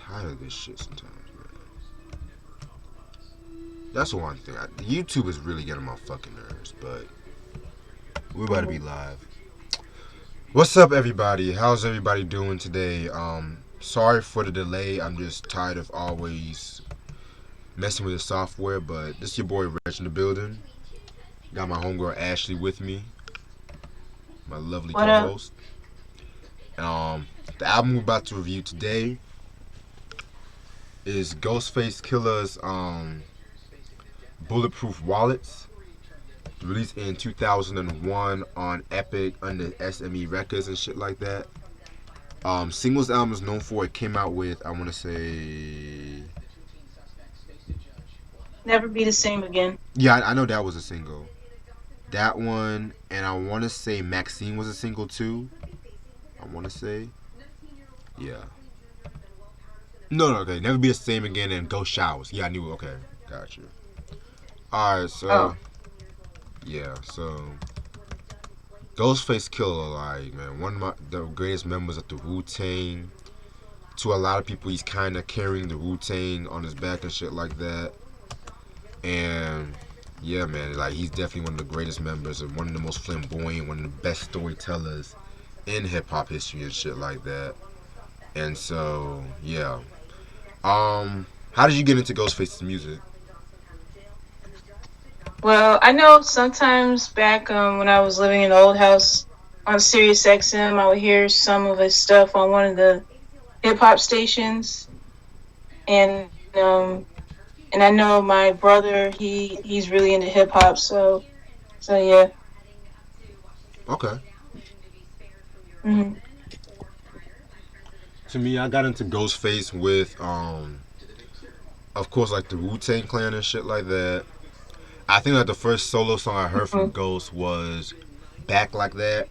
tired of this shit sometimes, man. That's one thing. YouTube is really getting my fucking nerves, but we're about to be live. What's up, everybody? How's everybody doing today? Sorry for the delay. I'm just tired of always messing with the software, but this is your boy Reg in the building. Got my homegirl Ashley with me, my lovely What up? co-host. The album we're about to review today is Ghostface Killah's Bulletproof Wallets, released in 2001 on Epic under SME Records and shit like that. Singles album is known for, it came out with, I want to say, Never be the same again. yeah, I know that was a single. That one, and I want to say Maxine was a single too. I want to say, yeah. No, okay, Never Be the Same Again and Ghost Showers. Yeah, I knew. Okay, gotcha. All right, Oh, so yeah, so Ghostface Killah, like man, one of the greatest members of the Wu Tang. To a lot of people, he's kind of carrying the Wu Tang on his back and shit like that. And yeah, man, like he's definitely one of the greatest members and one of the most flamboyant, one of the best storytellers in hip hop history and shit like that. And so yeah, how did you get into Ghostface's music? well, I know sometimes back when I was living in the old house on Sirius XM, I would hear some of his stuff on one of the hip hop stations, and um, and I know my brother he's really into hip hop, so yeah. Okay. Mm-hmm. To me, I got into Ghostface with of course, like the Wu Tang Clan and shit like that. I think like the first solo song I heard from Mm-hmm. Ghost was "Back Like That"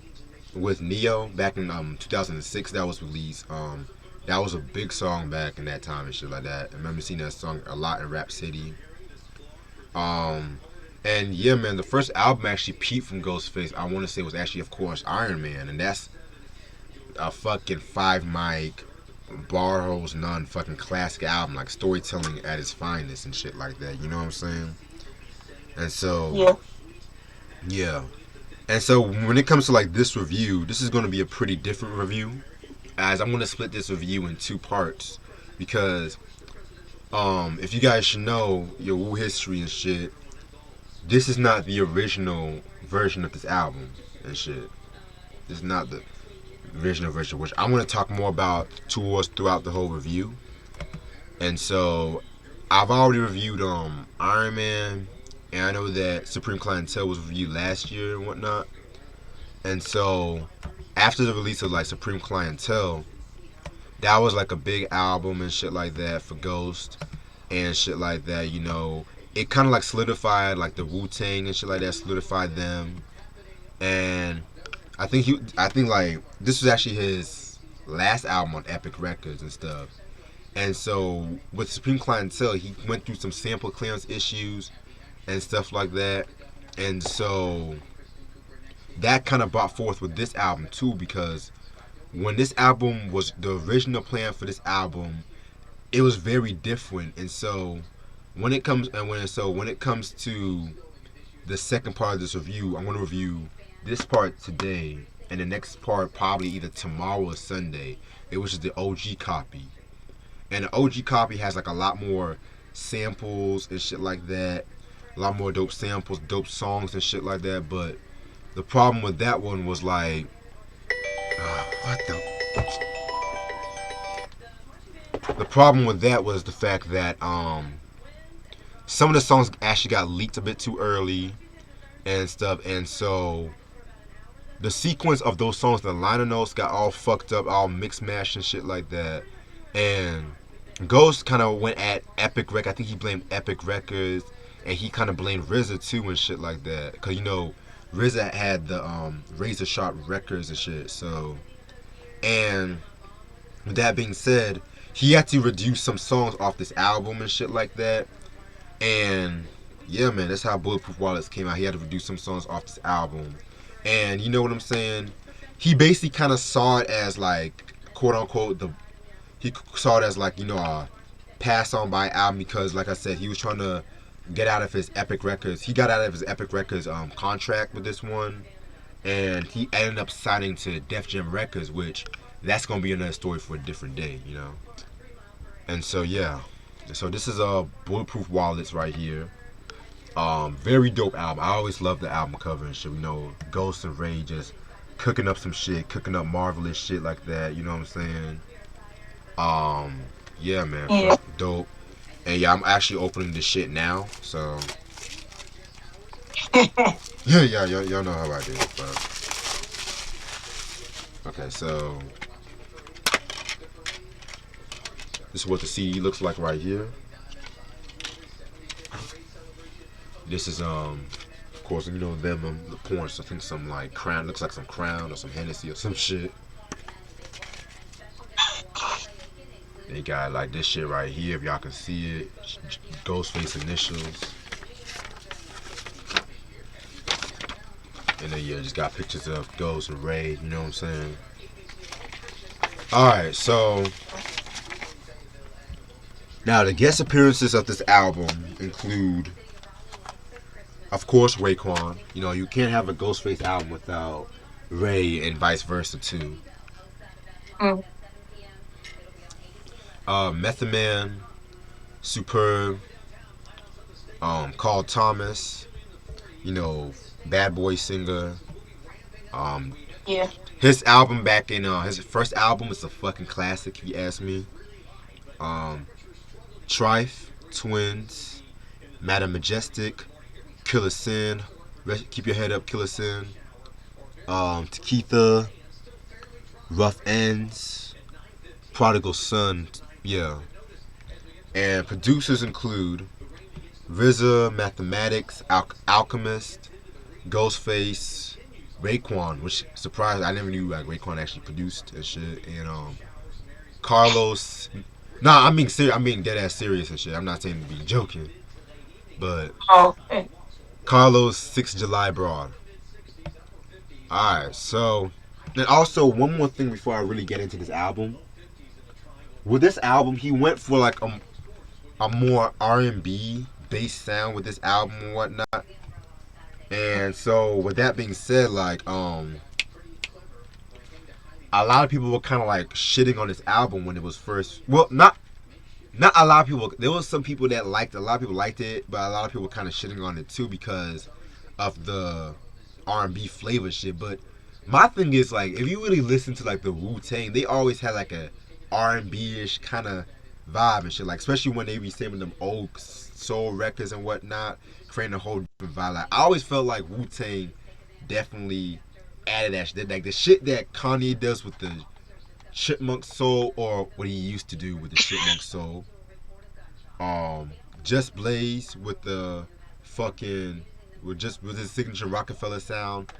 with Neo back in 2006. That was released. That was a big song back in that time and shit like that. I remember seeing that song a lot in Rap City. Um, and yeah, man, the first album actually peeped from Ghostface. I want to say was actually, of course, Iron Man, and that's a fucking five mic, bar holes none fucking classic album, like storytelling at its finest and shit like that. You know what I'm saying? And so Yeah. yeah. And so when it comes to like this review, this is going to be a pretty different review, as I'm going to split this review in two parts because if you guys should know your Wu history and shit, this is not the original version of this album and shit. This is not the original version, which I want to talk more about towards throughout the whole review. And so I've already reviewed Iron Man, and I know that Supreme Clientele was reviewed last year and whatnot. And so after the release of like Supreme Clientele, that was like a big album and shit like that for Ghost and shit like that. You know, it kind of like solidified like the Wu Tang and shit like that, solidified them. And I think like this was actually his last album on Epic Records and stuff. And so with Supreme Clientele, he went through some sample clearance issues and stuff like that. And so that kind of brought forth with this album too, because when this album was the original plan for this album, it was very different. And so when it comes to the second part of this review, I'm going to review this part today, and the next part probably either tomorrow or Sunday. It was just the OG copy, and the OG copy has like a lot more samples and shit like that, a lot more dope samples, dope songs and shit like that. But the problem with that one was like, what the problem with that was the fact that some of the songs actually got leaked a bit too early and stuff, and so the sequence of those songs, the liner notes got all fucked up, all mixed mashed and shit like that. And Ghost kind of went at Epic Records. I think he blamed Epic Records, and he kind of blamed RZA too and shit like that. Cause you know, RZA had the Razor Sharp Records and shit. So, and with that being said, he had to reduce some songs off this album and shit like that. And yeah, man, that's how Bulletproof Wallets came out. He had to reduce some songs off this album. And you know what I'm saying? He basically kind of saw it as like, quote unquote, the he saw it as like a pass on by album because, like I said, he was trying to get out of his Epic Records. He got out of his Epic Records contract with this one, and he ended up signing to Def Jam Records, which that's gonna be another story for a different day. And so yeah, so this is a Bulletproof Wallets right here. Very dope album. I always love the album cover and shit. Ghost and Ray just cooking up some shit, cooking up marvelous shit like that. You know what I'm saying? Um, yeah, man, Yeah. fuck, dope. And yeah, I'm actually opening this shit now. So yeah, yeah, y'all know how I do. But okay, so this is what the CD looks like right here. This is of course, them the points. I think some like crown, looks like some Crown or some Hennessy or some shit. They got like this shit right here, if y'all can see it. Ghostface initials. And then yeah, just got pictures of Ghost and Ray, you know what I'm saying? Alright, so now the guest appearances of this album include, of course, Raekwon. You can't have a Ghostface album without Ray and vice versa too. Mm. Method Man, Superb, Carl Thomas, Bad Boy Singer. Um, Yeah. his album back in his first album is a fucking classic, if you ask me. Trife, Twins, Madam Majestic, Killer Sin, Keep Your Head Up, Killer Sin, Takitha, Rough Ends, Prodigal Son, yeah. And producers include RZA, Mathematics, Alchemist, Ghostface, Raekwon, which surprised, I never knew like Raekwon actually produced and shit, and Carlos. Nah, I'm being serious. I'm being dead ass serious and shit. I'm not saying to be joking, but Oh, okay. Carlos 6 July Broad. All right, so and also one more thing before I really get into this album. With this album, he went for like a more R&B based sound with this album and whatnot. And so with that being said, like a lot of people were kind of like shitting on this album when it was first. Well, not a lot of people. There was some people that liked. A lot of people liked it, but a lot of people were kind of shitting on it too because of the R&B flavor shit. But my thing is like, if you really listen to like the Wu-Tang, they always had like a R&B-ish kind of vibe and shit. Like especially when they be saving them old soul records and whatnot, creating a whole different vibe. Like I always felt like Wu-Tang definitely added that shit. Like the shit that Kanye does with the Chipmunk Soul, or what he used to do with the Chipmunk Soul. Just Blaze with the fucking with his signature Rockefeller sound.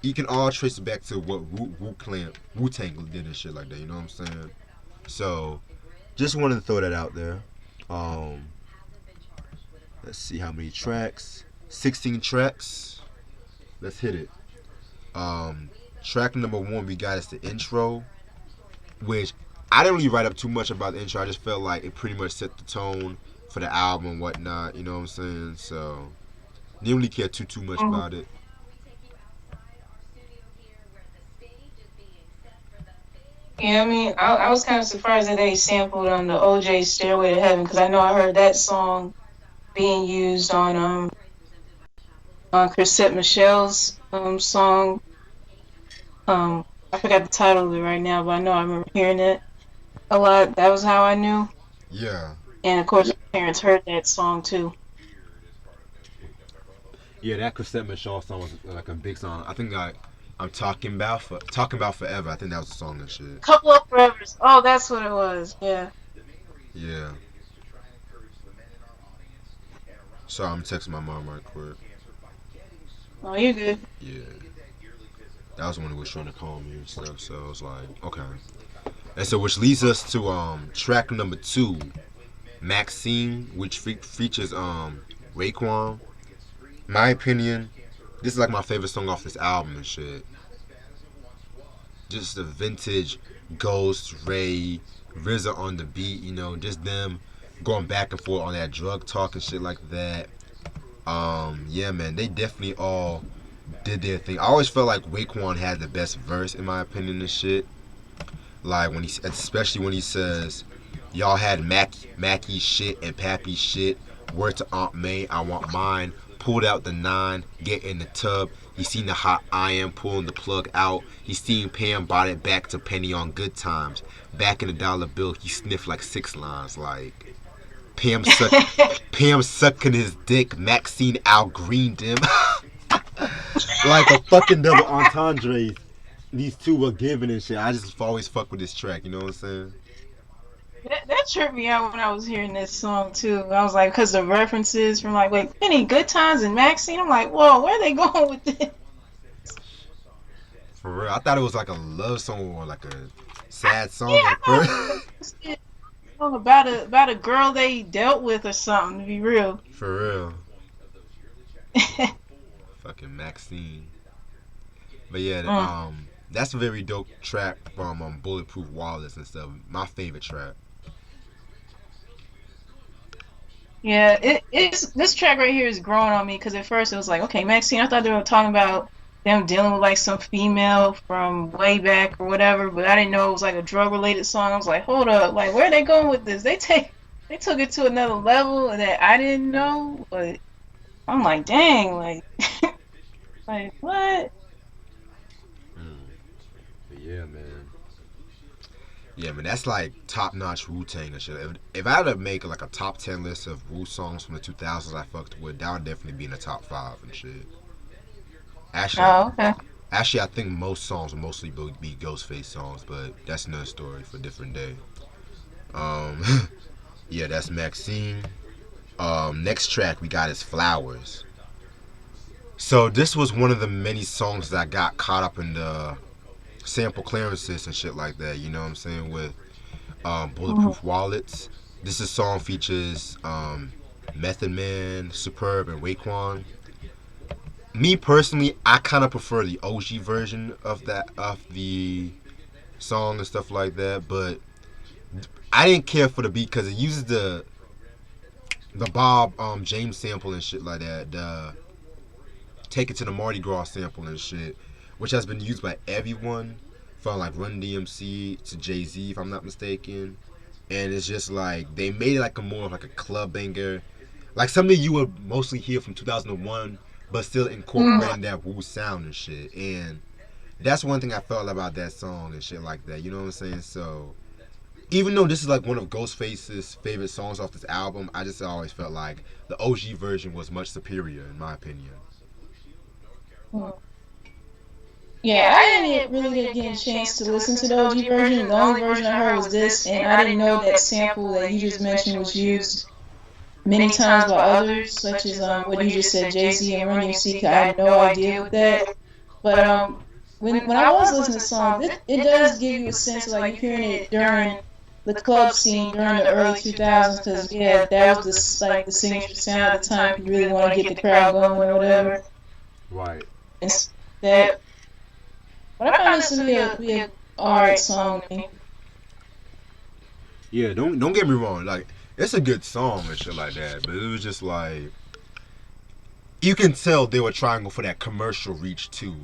You can all trace it back to what Wu-Tang did and shit like that. You know what I'm saying? So, just wanted to throw that out there. Um, let's see how many tracks. 16 tracks. Let's hit it. Track number 1 we got is the intro, which I didn't really write up too much about the intro. I just felt like it pretty much set the tone for the album and whatnot. You know what I'm saying? So didn't really care too much Mm. about it. Yeah, I mean, I was kind of surprised that they sampled on the OJ Stairway to Heaven because I know I heard that song being used on Chrisette Michelle's song. I forgot the title of it right now, but I know I remember hearing it a lot. That was how I knew. Yeah. And of course, my parents heard that song too. Yeah, that Cassette Michelle song was like a big song. I think I'm talking about forever. I think that was the song and shit. Couple of Forevers. Oh, that's what it was. Yeah. Yeah. Sorry, I'm texting my mom right quick. Oh, you're good. Yeah. That was when he was trying to call me and stuff. So I was like, okay. And so which leads us to track number 2, Maxine, which features Raekwon. My opinion, this is like my favorite song off this album and shit. Just a vintage Ghost, Ray, RZA on the beat. You know, just them going back and forth on that drug talk and shit like that. Yeah, man, they definitely all did their thing. I always felt like Raekwon had the best verse in my opinion and shit. Like when he, especially when he says, "Y'all had Mackie shit and Pappy shit. Word to Aunt May, I want mine." Pulled out the nine, get in the tub. He seen the hot iron pulling the plug out. He seen Pam brought it back to Penny on good times. Back in the dollar bill, he sniffed like 6 lines. Like Pam suck, Pam sucking his dick. Maxine outgreened him. Like a fucking double entendre. These two were giving and shit. I just always fuck with this track. You know what I'm saying? That tripped me out when I was hearing this song too. I was like, because the references from like, wait, Penny, Good Times, and Maxine. I'm like, whoa, where are they going with this? For real, I thought it was like a love song or like a sad Yeah, song I at thought first. it was a song about a girl they dealt with or something. To be real. For real, fucking Maxine. But yeah, Mm. that's a very dope track from Bulletproof Wallace and stuff. My favorite track. Yeah, it's this track right here is growing on me because at first it was like, okay, Maxine, I thought they were talking about them dealing with like some female from way back or whatever, but I didn't know it was like a drug related song. I was like, hold up, like where are they going with this? They took it to another level that I didn't know, but I'm like, dang, like like what? Mm. But yeah, man. Yeah, man, that's like top notch Wu Tang and shit. If I had to make like a top 10 list of Wu songs from the 2000s I fucked with, that would definitely be in the top five and shit. Actually, Oh, okay. actually, I think most songs will mostly be Ghostface songs, but that's another story for a different day. Um, yeah, that's Maxine. Next track we got is Flowers. So this was one of the many songs that got caught up in the sample clearances and shit like that. You know what I'm saying? With Mhm. Bulletproof Wallets. This song features Method Man, Superb, and Raekwon. Me personally, I kind of prefer the OG version of the song and stuff like that, but I didn't care for the beat because it uses the Bob James sample and shit like that. The Take It to the Mardi Gras sample and shit, which has been used by everyone from like Run DMC to Jay Z, if I'm not mistaken. And it's just like they made it like a more of like a club banger, like something you would mostly hear from 2001, but still Mhm. incorporating that Wu sound and shit. And that's one thing I felt about that song and shit like that. You know what I'm saying? So even though this is like one of Ghostface's favorite songs off this album, I just always felt like the OG version was much superior in my opinion. Mhm. Yeah, really didn't get a chance to listen to the OG version. The only version I heard was this, and I didn't know that sample that you just mentioned was used many times by others, such as what you just said, Jay Z and Run DMC. I had no idea with that. But when I was listening to the song, it does give you a sense of like you hearing it during the club scene during the early 2000s, because yeah, that was like the signature sound at the time if you really want to get the crowd going or whatever. Right. And that, but I found this to be a alright song to me. Yeah, don't get me wrong. Like it's a good song and shit like that, but it was just like you can tell they were trying to go for that commercial reach too.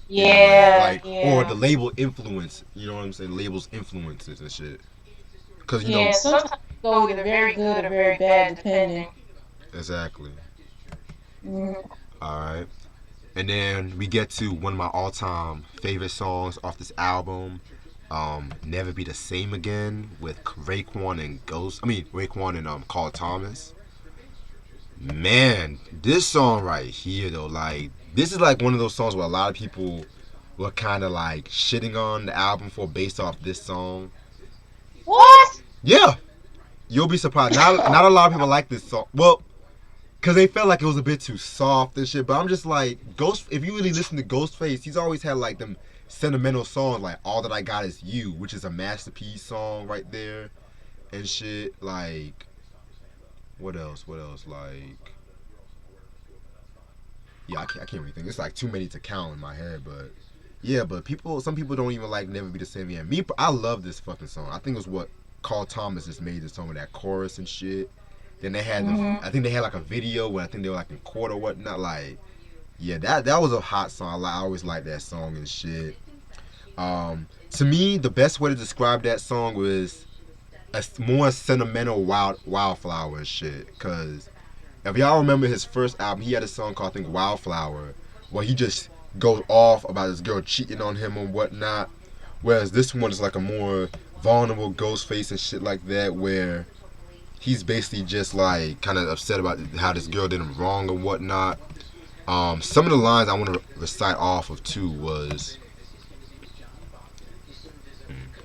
In a way, Yeah, like or the yeah, label influence. You know what I'm saying? Labels influences and shit. Cause you know yeah. Sometimes it go either very good or very bad, depending. exactly. Mm. All right. And then we get to one of my all-time favorite songs off this album, "Never Be the Same Again" with Raekwon and Ghost. I mean Raekwon and Carl Thomas. Man, this song right here though, like this is like one of those songs where a lot of people were kind of like shitting on the album for based off this song. What? Yeah, you'll be surprised. Not a lot of people like this song. Well, because they felt like it was a bit too soft and shit. But I'm just like Ghost. If you really listen to Ghostface, he's always had like them sentimental songs, like "All That I Got Is You," which is a masterpiece song right there, and shit. Like what else? What else? Like yeah, I can't really think. It's like too many to count in my head, but Yeah, but some people don't even like "Never Be the Same Again." I love this fucking song. I think it was what Carl Thomas just made this song with that chorus and shit. Then they had Mm-hmm. I think they had like a video where I think they were like in court or whatnot. Like, yeah, that was a hot song. I always liked that song and shit. To me, the best way to describe that song was a more sentimental wildflower and shit. Cause if y'all remember his first album, he had a song called I think Wildflower, where he just goes off about this girl cheating on him and whatnot. Whereas this one is like a more vulnerable Ghostface and shit like that, where he's basically just like kind of upset about how this girl did him wrong and whatnot. Some of the lines I want to recite off of too was,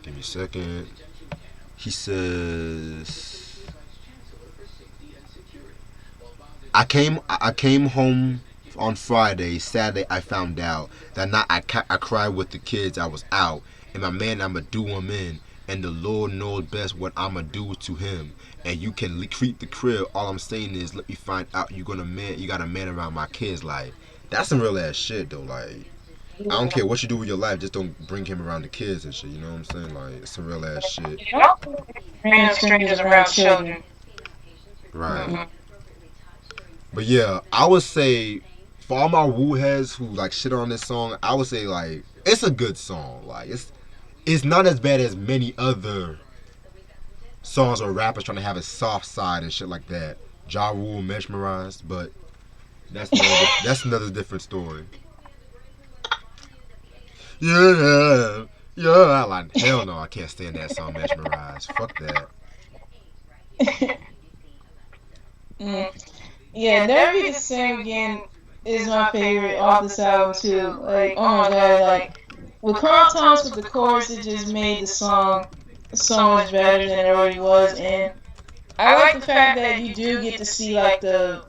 give me a second. He says, I came home on Friday. Saturday I found out that night I cried with the kids. I was out, and my man I'ma do him in, and the Lord knows best what I'ma do to him. And you can creep the crib. All I'm saying is let me find out you got a man around my kids. Like, that's some real ass shit though. Like, I don't care what you do with your life, just don't bring him around the kids and shit. You know what I'm saying? Like, it's some real ass shit. Random strangers around children. Right. Mm-hmm. But yeah, I would say for all my woo heads who like shit on this song, I would say like it's a good song. Like it's not as bad as many other songs or rappers trying to have a soft side and shit like that. Ja Rule, Mesmerized, but that's another different story. Yeah, yeah. Like hell no, I can't stand that song, Mesmerized. Fuck that. Mm. Yeah, Never Be the Same Again is my favorite off this album too. Like, oh my god, like with Carl Thomas with the chorus, it just made the song so much better than it already was. And I like the fact that you do get to see like the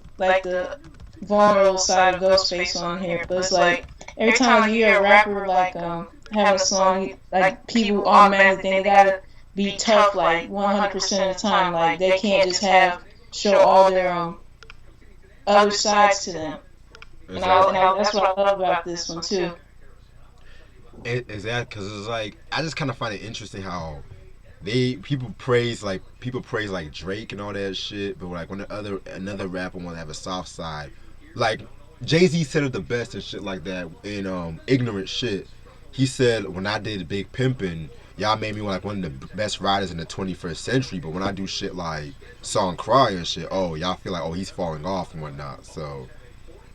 vulnerable side of Ghostface on here. But it's like every time like you hear a rapper like having a song, like people automatically think they gotta be tough like 100% of the time. Like they can't just have show all their other sides to them. And that's what I love about this one too. Exactly, because it's like I just kind of find it interesting how people praise like Drake and all that shit, but like when another rapper want to have a soft side, like Jay-Z said it the best and shit like that in Ignorant Shit. He said when I did Big Pimpin', y'all made me like one of the best writers in the 21st century, but when I do shit like Song Cry and shit, oh y'all feel like oh he's falling off and whatnot. So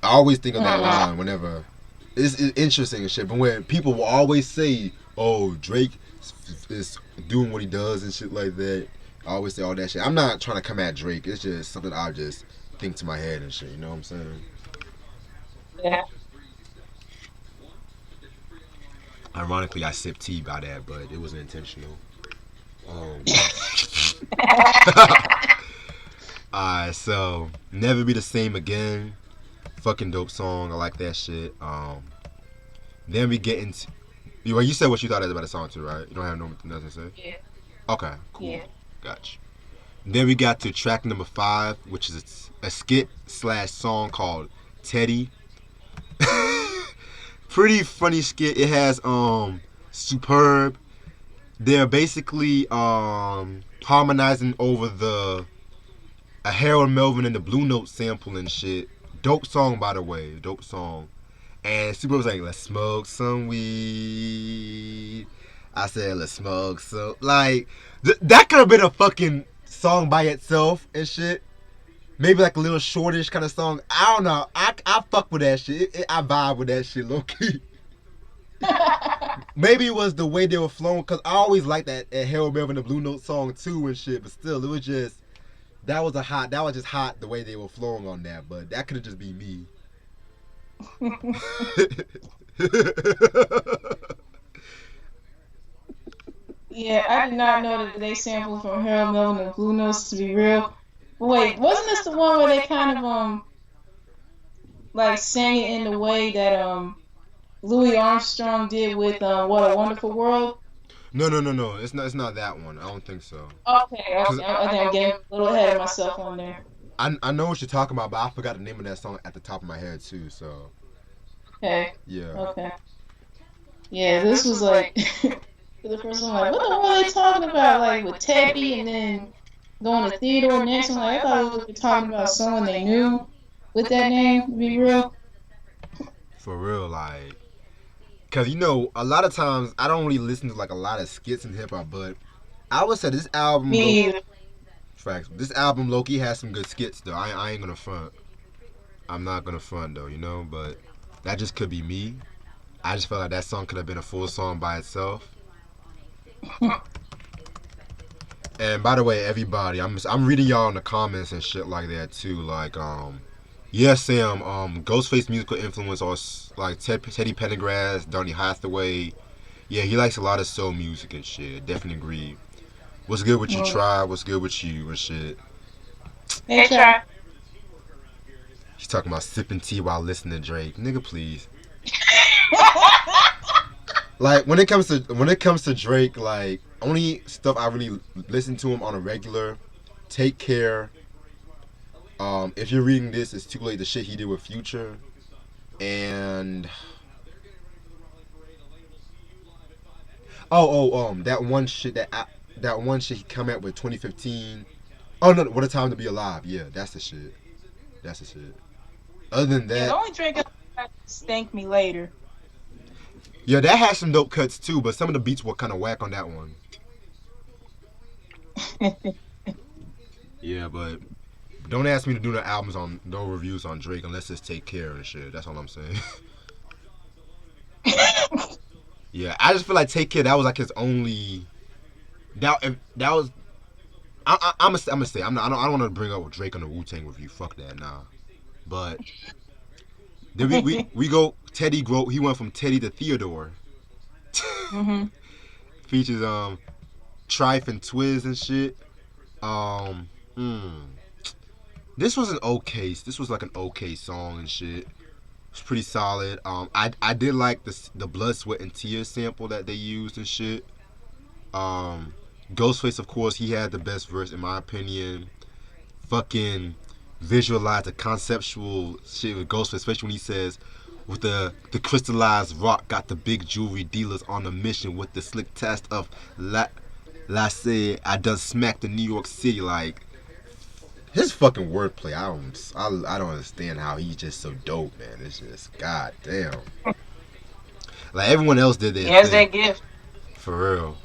I always think of that line whenever it's interesting and shit. But when people will always say, "Oh, Drake is doing what he does and shit like that," I always say all that shit. I'm not trying to come at Drake. It's just something I just think to my head and shit. You know what I'm saying? Yeah. Ironically, I sipped tea by that, but it wasn't intentional. Um, Alright, so Never Be the Same Again. Fucking dope song. I like that shit. Then we get into. Well, you said what you thought about the song too, right? You don't have nothing to say. Yeah. Okay, cool. Yeah. Gotcha. Then we got to track number 5, which is a skit slash song called Teddy. Pretty funny skit. It has Superb. They're basically harmonizing over the a Harold Melvin and the Blue Note sample and shit. Dope song, by the way. Dope song. And Super was like, let's smoke some weed. I said, let's smoke some. Like, that could have been a fucking song by itself and shit. Maybe like a little shortish kind of song. I don't know. I fuck with that shit. I vibe with that shit, low key. Maybe it was the way they were flowing, because I always liked that Harold Melvin and the Blue Note song too and shit. But still, it was just, that was just hot the way they were flowing on that. But that could have just been me. Yeah, I did not know that they sampled from Harold Melvin and Blue Notes to be real. But wait, wasn't this the one where they kind of like sang it in the way that Louis Armstrong did with What a Wonderful World? No. It's not that one. I don't think so. Okay, Cause okay. I think I'm getting a little ahead of myself on there. I know what you're talking about, but I forgot the name of that song at the top of my head too. So Okay. yeah. Okay. Yeah, this was like for the first one, like, what the hell are they talking about? Like with Teppy and then going to Theodore next. I'm like, I thought they were talking about someone they knew with that name, to be real. For real, like, cause you know, a lot of times I don't really listen to like a lot of skits in hip hop, but I would say this album, Me either. facts. This album, Loki has some good skits though. I ain't gonna front. I'm not gonna front though, you know. But that just could be me. I just felt like that song could have been a full song by itself. And by the way, everybody, I'm reading y'all in the comments and shit like that too. Like, yeah, Sam, Ghostface musical influence or like Teddy Pendergrass, Donny Hathaway. Yeah, he likes a lot of soul music and shit. Definitely agree. What's good with you, Try? What's good with you and shit? Hey, try. She's talking about sipping tea while listening to Drake. Nigga, please. Like when it comes to Drake, like only stuff I really listen to him on a regular. Take Care. If you're reading this, it's too late. The shit he did with Future, and that one shit that one shit he come out with 2015. Oh no, what a time to be alive. Yeah, that's the shit. That's the shit. Other than Yeah, the that, only Drake I Thank Me Later. yeah, that has some dope cuts too, but some of the beats were kind of whack on that one. Yeah, but don't ask me to do no reviews on Drake unless it's Take Care and shit. That's all I'm saying. Yeah, I just feel like Take Care that was like his only that was I'm gonna say I don't want to bring up Drake on the Wu Tang review. Fuck that, nah. But then we go Teddy Grow. He went from Teddy to Theodore. Mm-hmm. Features Trife and Twiz and shit. Um, hmm. This was an okay. This was like an okay song and shit. It's pretty solid. I did like the blood, sweat, and tears sample that they used and shit. Um, Ghostface, of course, he had the best verse in my opinion. Fucking visualize the conceptual shit with Ghostface, especially when he says, "With the crystallized rock, got the big jewelry dealers on a mission with the slick test of la say I done smacked the New York City." Like his fucking wordplay, I don't understand how he's just so dope, man. It's just goddamn. Like everyone else did their He has thing that gift. for real.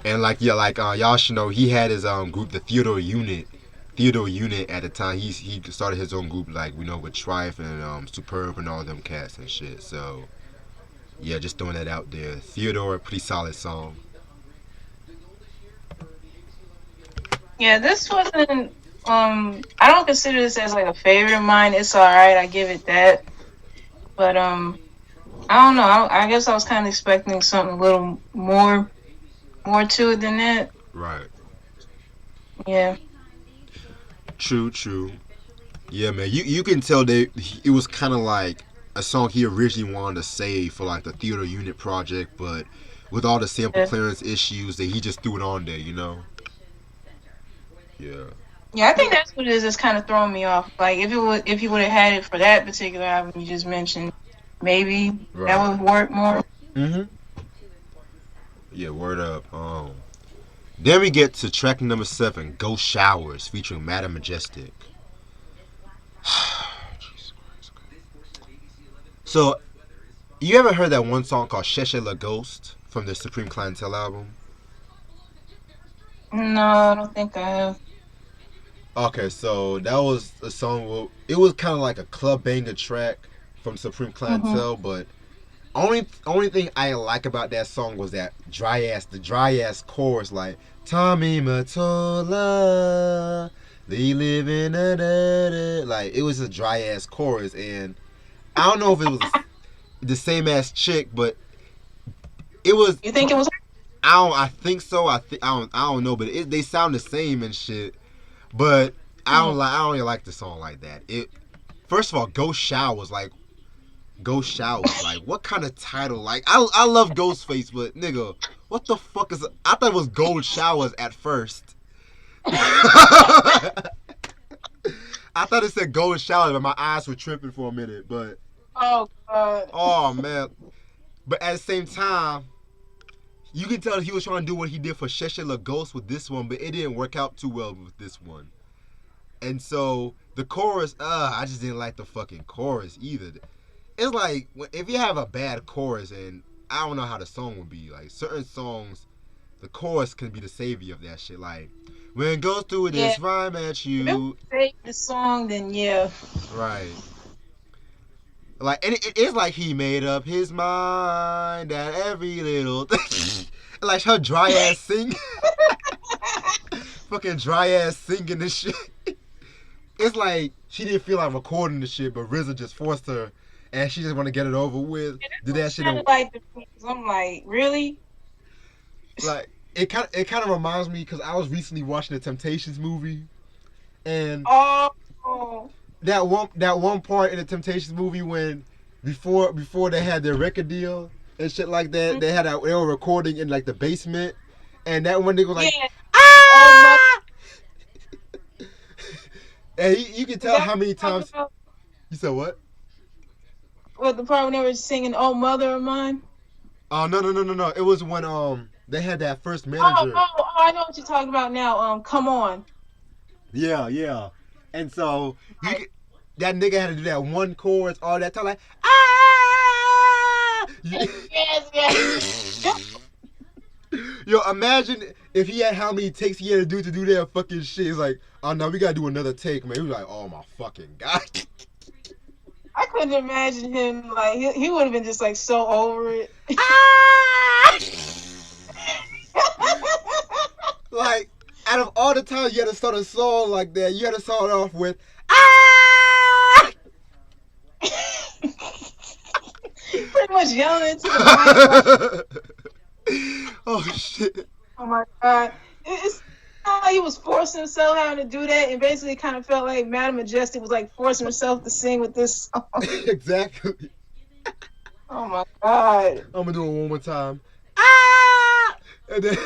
And like yeah, like y'all should know he had his group, the Theodore Unit. Theodore Unit at the time, he started his own group like we know with Trife and Superb and all them cats and shit. So yeah, just throwing that out there. Theodore, pretty solid song. Yeah, this wasn't. I don't consider this as like a favorite of mine. It's all right. I give it that. But I don't know. I guess I was kind of expecting something a little more to it than that. Right. Yeah. True. True. Yeah, man. You can tell that it was kind of like a song he originally wanted to save for like the Theodore Unit project, but with all the sample Yeah. clearance issues, that he just threw it on there. You know. Yeah. Yeah, I think that's what it is. That's kind of throwing me off. Like if you would have had it for that particular album you just mentioned, maybe that Right. would work more. Mhm. Yeah. Word up. Then we get to track number 7, Ghost Showers, featuring Madam Majestic. So, you ever heard that one song called Sheshe La Ghost from the Supreme Clientele album? No, I don't think I have. Okay, so that was a song. It was kind of like a club banger track from Supreme Mm-hmm. Clientele, but only thing I like about that song was that the dry ass chorus, like Tommy Matola, they live in a like it was a dry ass chorus, and I don't know if it was the same ass chick, but it was. You think it was? I think so. I don't know, but they sound the same and shit. But Hmm. I don't really like the song like that. It first of all, Ghost Showers. Like, what kind of title? Like, I love Ghostface, but nigga, what the fuck is? I thought it was Gold Showers at first. I thought it said Gold Showers, but my eyes were tripping for a minute. But Oh God. oh man, But at the same time, you can tell he was trying to do what he did for Sheshe La Ghost with this one, but it didn't work out too well with this one. And so the chorus, I just didn't like the fucking chorus either. It's like if you have a bad chorus, and I don't know how the song would be. Like certain songs, the chorus can be the savior of that shit. Like when it goes through Yeah. this rhyme at If it you, save the song, then yeah. right? Like and it's like he made up his mind that every little thing. Like her dry ass sing, fucking dry ass singing this shit. It's like she didn't feel like recording the shit, but RZA just forced her, and she just want to get it over with. Did that shit? Like I'm like, really? Like it kind of reminds me because I was recently watching the Temptations movie, and Oh, that one part in the Temptations movie when before they had their record deal and shit like that, they were recording in like the basement, and that one nigga was like, yeah. ah, and you can tell how many times. You said what? What the part when they were singing "Oh Mother of Mine"? Oh no! It was when they had that first Oh, manager. I know what you're talking about now. Come on. Yeah. And so that nigga had to do that one chorus all that time, like ah. Yes. Yo, imagine if he had how many takes he had to do that fucking shit. He's like, oh no, we gotta do another take, man. He was like, oh my fucking god. I couldn't imagine him like he would have been just like so over it. Like, out of all the times you had to start a song like that, you had to start off with Pretty much yelling into the mic. Oh shit. Oh my god. It's how he was forcing himself having to do that, and basically kind of felt like Madam Majestic was like forcing herself to sing with this song. Exactly. Oh my god. I'm gonna do it one more time. And then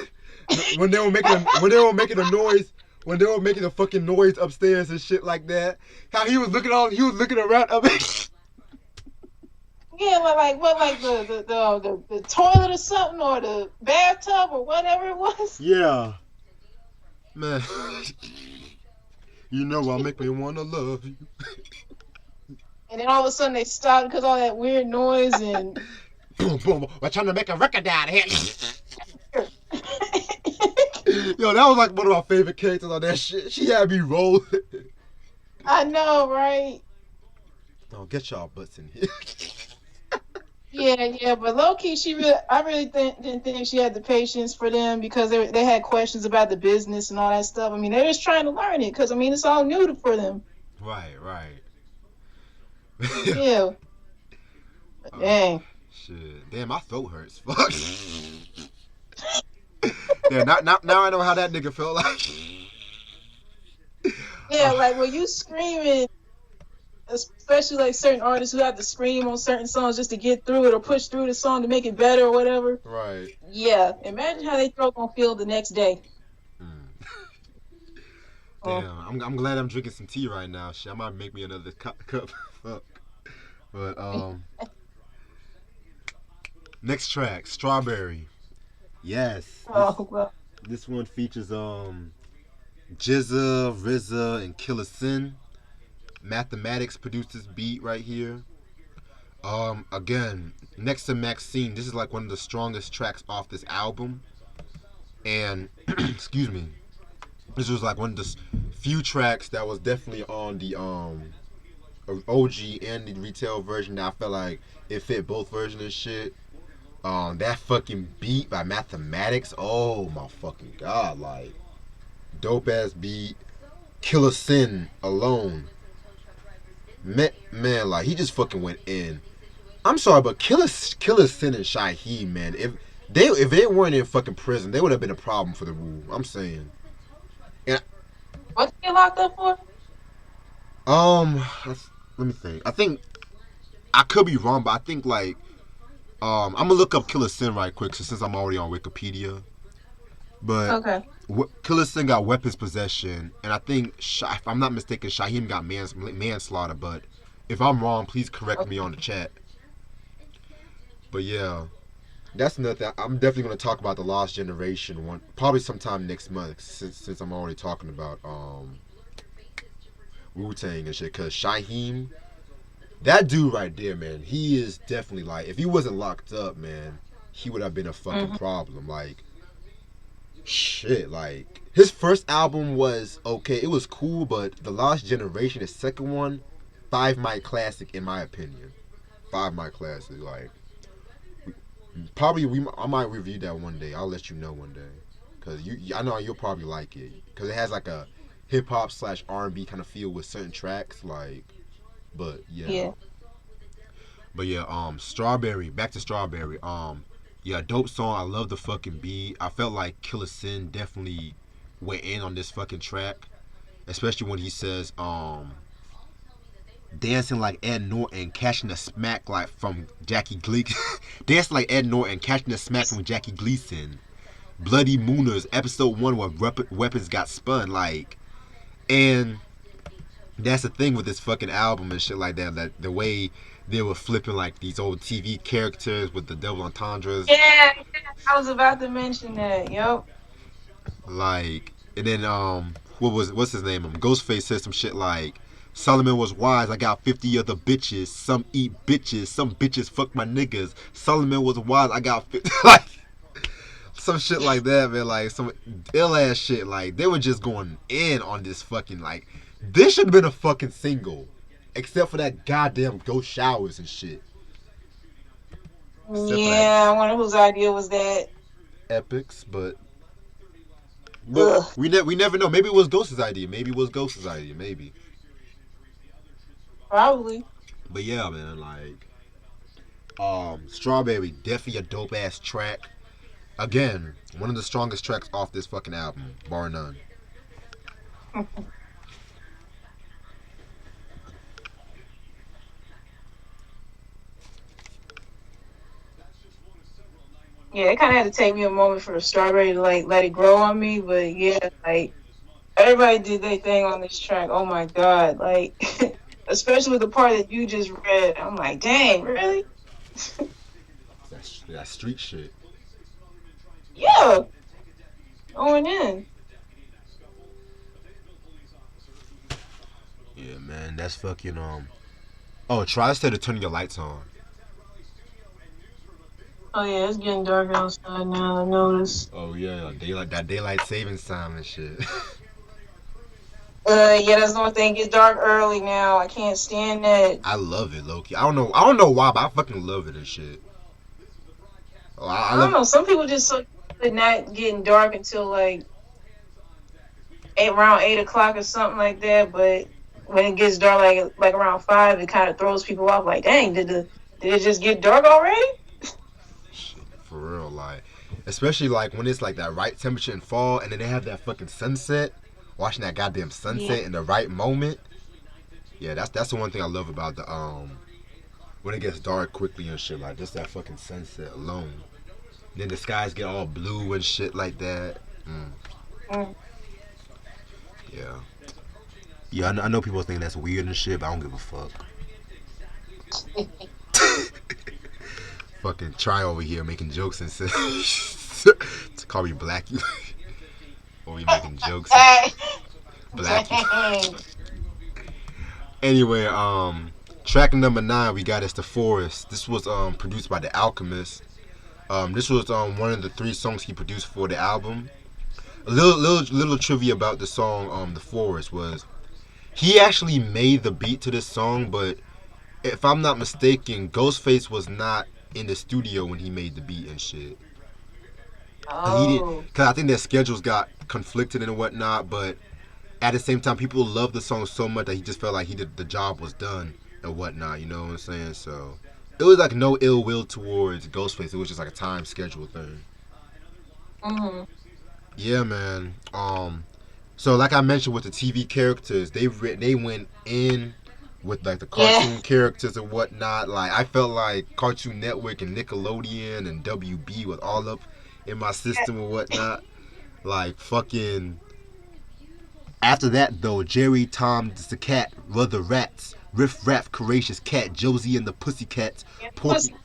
when they were making a noise, when they were making a fucking noise upstairs and shit like that, how he was looking around up. Yeah, like the toilet or something, or the bathtub or whatever it was. Yeah. Man. You know I make me wanna love you. And then all of a sudden they stopped because all that weird noise and Boom, boom. We're trying to make a record down here. Yo, that was like one of my favorite characters on that shit. She had me rolling. I know, right? Oh, get y'all butts in here. Yeah, but low key, I really didn't think she had the patience for them because they had questions about the business and all that stuff. I mean, they're just trying to learn it because I mean it's all new for them. Right. Yeah. Dang. Shit. Damn, my throat hurts. Fuck. Yeah, now I know how that nigga felt like. Yeah, like when you screaming, especially like certain artists who have to scream on certain songs just to get through it or push through the song to make it better or whatever. Right. Yeah. Imagine how they throat gonna feel the next day. Damn, I'm glad I'm drinking some tea right now. Shit, I might make me another cup. Fuck. But next track, Strawberry. Yes. This one features GZA, RZA, and Killa Sin. Mathematics produced this beat right here. Again, next to Maxine, this is like one of the strongest tracks off this album. And excuse me, this was like one of the few tracks that was definitely on the OG and the retail version that I felt like it fit both versions and shit. That fucking beat by Mathematics, oh my fucking god, like dope ass beat. Killa Sin alone, man, like he just fucking went in. I'm sorry, but Killa Sin and Shaheed, man, if they weren't in fucking prison, they would have been a problem for the rule. I'm saying. And What did they locked up for? let me think. I think I could be wrong, but I think like I'm gonna look up Killa Sin right quick, since I'm already on Wikipedia. But Okay. Killa Sin got weapons possession, and I think if I'm not mistaken, Shaheem got manslaughter. But if I'm wrong, please correct me on the chat. But yeah, that's another thing. I'm definitely gonna talk about the Lost Generation one, probably sometime next month, since I'm already talking about Wu Tang and shit. Cause Shaheem, that dude right there, man, he is definitely like, if he wasn't locked up, man, he would have been a fucking Hmm. problem. Like, shit, like his first album was okay, it was cool, but the Lost Generation, his second one, 5 mic classic in my opinion. 5 mic classic, like probably I might review that one day. I'll let you know one day, cause I know you'll probably like it, cause it has like a hip hop slash R&B kind of feel with certain tracks, like. But yeah, Yeah. Strawberry. Back to Strawberry. Yeah, dope song. I love the fucking beat. I felt like Killer Sin definitely went in on this fucking track, especially when he says, dancing like Ed Norton, catching a smack like from Jackie Gleason. Dancing like Ed Norton, catching a smack from Jackie Gleason. Bloody Mooners, episode 1 where weapons got spun, like, and that's the thing with this fucking album and shit like that. That the way they were flipping like these old TV characters with the double entendres, Yeah, yeah, I was about to mention that. Yep. like, and then what's his name? Ghostface said some shit like, Solomon was wise. I got 50 other bitches. Some eat bitches. Some bitches fuck my niggas. Solomon was wise. I got 50. Like some shit like that, man. Like some ill ass shit. Like they were just going in on this fucking like. This should have been a fucking single, except for that goddamn ghost showers and shit. Except for that Yeah, I wonder whose idea was that. epics, but Ugh. we never know. Maybe it was Ghost's idea. Maybe it was Ghost's idea. Maybe. Probably. But yeah, man. Like Strawberry, definitely a dope ass track. Again, one of the strongest tracks off this fucking album, bar none. Yeah, it kind of had to take me a moment for the strawberry to like let it grow on me, but yeah, like everybody did their thing on this track. Oh my god, like especially with the part that you just read. I'm like, dang, really? That street shit. Yeah, going in. Yeah, man. That's fucking Oh, try instead of turning your lights on. Oh yeah, it's getting dark outside now. I notice. Oh yeah, daylight savings time and shit. Yeah, that's the one thing. It gets dark early now. I can't stand that. I love it, Loki. I don't know why, but I fucking love it and shit. Oh, I I don't love. know. Some people just so not getting dark until like around 8 o'clock or something like that. But when it gets dark, like around 5, it kind of throws people off. Like, dang, did it just get dark already? Shit, for real, like, especially like when it's like that right temperature in fall, and then they have that fucking sunset. Watching that goddamn Yeah. sunset in the right moment. Yeah, that's the one thing I love about the when it gets dark quickly and shit, like just that fucking sunset alone. Then the skies get all blue and shit like that. Mm, Mm. yeah. Yeah, I know people think that's weird and shit, but I don't give a fuck. Fucking try over here making jokes and to call me black. Or we making jokes and Hey, black. dang. Anyway, track number 9 we got is The Forest. This was produced by The Alchemist. This was one of the 3 songs he produced for the album. A little trivia about the song The Forest was he actually made the beat to this song, but if I'm not mistaken, Ghostface was not in the studio when he made the beat and shit. Cause he didn't, Oh. cause I think their schedules got conflicted and whatnot. But at the same time, people loved the song so much that he just felt like the job was done and whatnot. You know what I'm saying? So it was like no ill will towards Ghostface. It was just like a time schedule thing. Mm-hmm. Yeah, man. So like I mentioned with the TV characters, they went in with like the Yeah. cartoon characters and whatnot. Like I felt like Cartoon Network and Nickelodeon and WB was all up in my system and whatnot. Like fucking. After that though, Jerry, Tom, the cat, Ruther Rats, Riff Raff, Courageous Cat, Josie and the Pussycats, Yeah, Porky.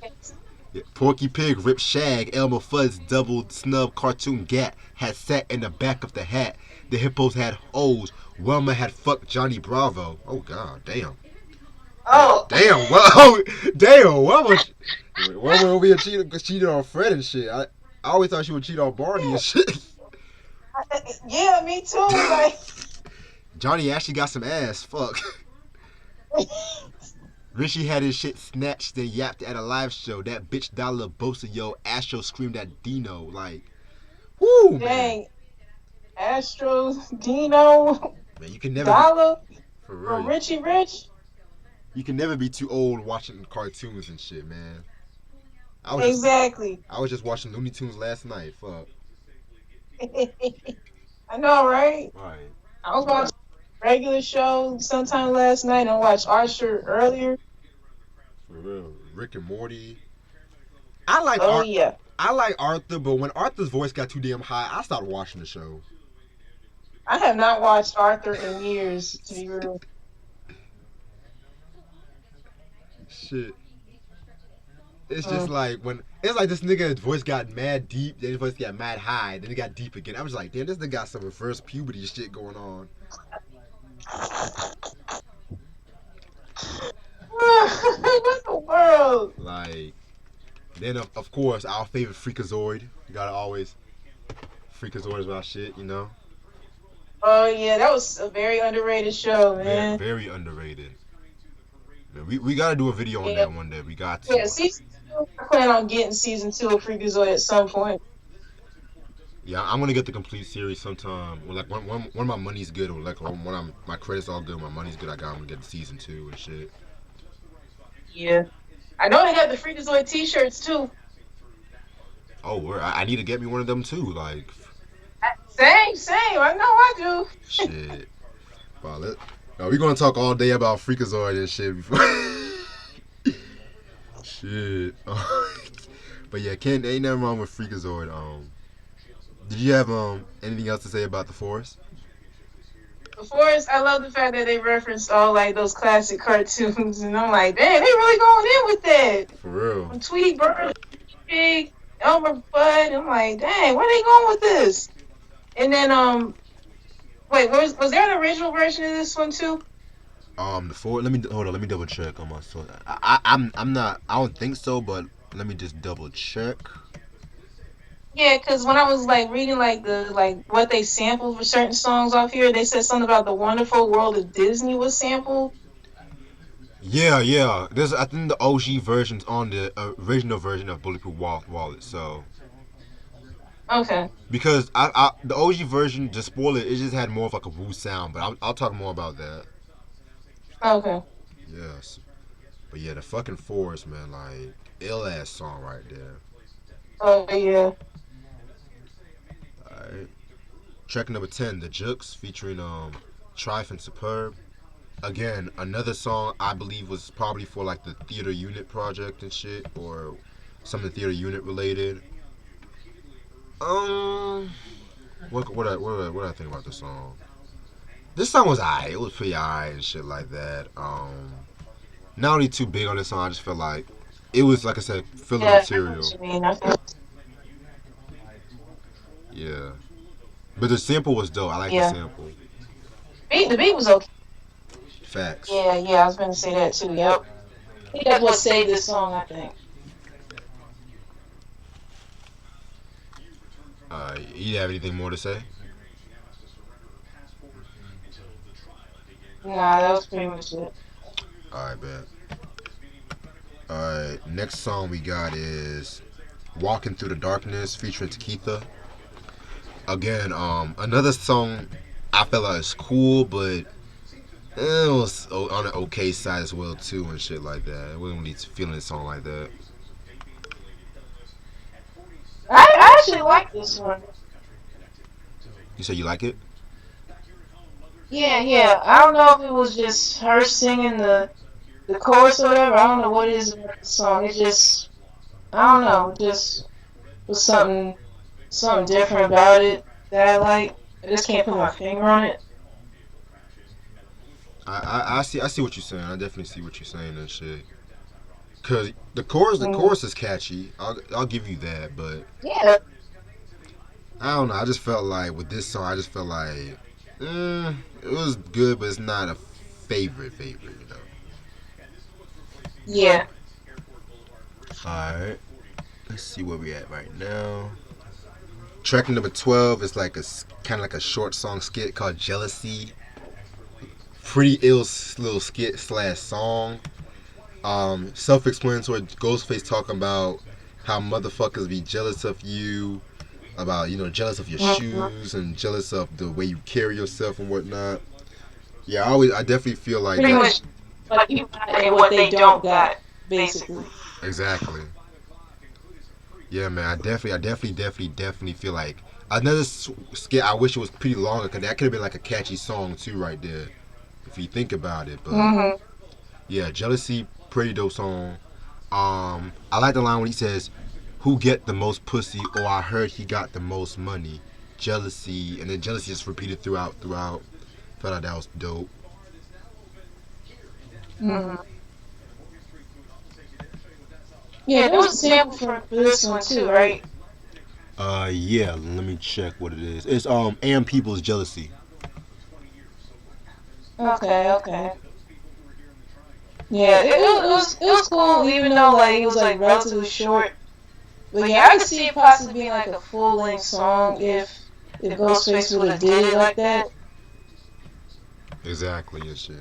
Porky Pig, Rip Shag, Elmer Fudd's double snub cartoon Gat had sat in the back of the hat. The hippos had O's. Wilma had fucked Johnny Bravo. Oh god, damn. Oh, Damn, well, damn, Wilma over here cheated on Fred and shit. I always thought she would cheat on Barney and shit. yeah, me too. Like, Johnny actually got some ass. Fuck. Richie had his shit snatched and yapped at a live show. That bitch Dollar boasted, yo. Astro screamed at Dino. Like, whoo, man. dang, Astro, Dino, Man, you can never be, Dollar, for from real. Richie Rich. You can never be too old watching cartoons and shit, man. I was just, Exactly. I was just watching Looney Tunes last night. Fuck. I know, right? Right. I was watching regular show sometime last night. I watched Archer earlier. For real. Rick and Morty. I like Oh yeah. I like Arthur, but when Arthur's voice got too damn high, I stopped watching the show. I have not watched Arthur in years, to be real. Shit. It's just like when it's like this nigga's voice got mad deep, then his voice got mad high, then it got deep again. I was like, damn, this nigga got some reverse puberty shit going on. What the world? Like, then of course our favorite Freakazoid. You gotta always Freakazoid is our shit, you know. Oh yeah, that was a very underrated show, man. Very, very underrated. Man, we gotta do a video on Yeah. that one day. We got to. Yeah, season 2. I plan on getting season 2 of Freakazoid at some point. Yeah, I'm gonna get the complete series sometime. Well, like when my money's good, or like when my credit's all good, my money's good. I'm gonna get the season 2 and shit. Yeah. I know they got the Freakazoid t-shirts too. Oh, I need to get me one of them too. Like, Same. I know I do. shit. Wow, we're gonna talk all day about Freakazoid and shit before. Shit. But yeah, ain't nothing wrong with Freakazoid. Did you have anything else to say about the Forest? The Forest, I love the fact that they referenced all like those classic cartoons, and I'm like, man, they really going in with that. For real. From Tweety Bird, Pig, Elmer Fudd. I'm like, dang, where they going with this? And then wait, was there an original version of this one too? The Forest. Let me double check on my source. I'm not. I don't think so, but let me just double check. Yeah, because when I was like reading like what they sampled for certain songs off here, they said something about the Wonderful World of Disney was sampled. Yeah. There's I think the OG version's on the original version of Bulletproof Wallet. So Okay. because the OG version, just spoil it just had more of like a woo sound, but I'll talk more about that. Okay. Yes. But yeah, the fucking Forest, man, like ill ass song right there. Oh yeah. Alright. Track number 10, The Jooks, featuring Trife and Superb. Again, another song I believe was probably for like the theater unit project and shit, or something theater unit related. What I think about this song? This song was alright. It was pretty alright and shit like that. Not really too big on this song. I just felt like it was, like I said, filler Yeah, I know material. what you mean. I feel, Yeah, but the sample was dope. I like yeah. the sample. The beat was okay. Facts. Yeah, I was gonna say that too. Yep. I think that's what saved this song, I think. You have anything more to say? Nah, that was pretty much it. Alright, bet. Alright, next song we got is Walking Through the Darkness featuring Takitha. Again, another song I felt like it's cool, but it was on the okay side as well too and shit like that. I wasn't really feeling a song like that. I actually like this one. You say you like it? Yeah. I don't know if it was just her singing the chorus or whatever. I don't know what it is about the song. It just, I don't know, just was something different about it that I like. I just can't put my finger on it. I see what you're saying. I definitely see what you're saying and shit. Cause the Mm, chorus is catchy. I'll give you that, but yeah, I don't know. I just felt like with this song, I just felt like it was good, but it's not a favorite. You know. yeah. All right. Let's see where we at right now. Track number 12 is like a kind of like a short song skit called "Jealousy." Pretty ill little skit slash song. Self-explanatory. Ghostface talking about how motherfuckers be jealous of you, about jealous of your Mhm. shoes and jealous of the way you carry yourself and whatnot. Yeah, I definitely feel like Pretty that. much what you got and what they don't got, basically. Exactly. Yeah, man. Definitely feel like another skit. I wish it was pretty longer because that could have been like a catchy song too, right there, if you think about it. But Mm-hmm. yeah, jealousy, pretty dope song. I like the line when he says, "Who get the most pussy?" Or I heard he got the most money. Jealousy, and then jealousy is repeated throughout. Felt like that was dope. Mm-hmm. Yeah, there was a sample for this one too, right? Yeah. Let me check what it is. It's and people's jealousy. Okay, okay. Yeah, it was cool, even though like it was like relatively short. But yeah, I could see it possibly being like a full length song if Ghostface would have did it like that. Exactly and shit.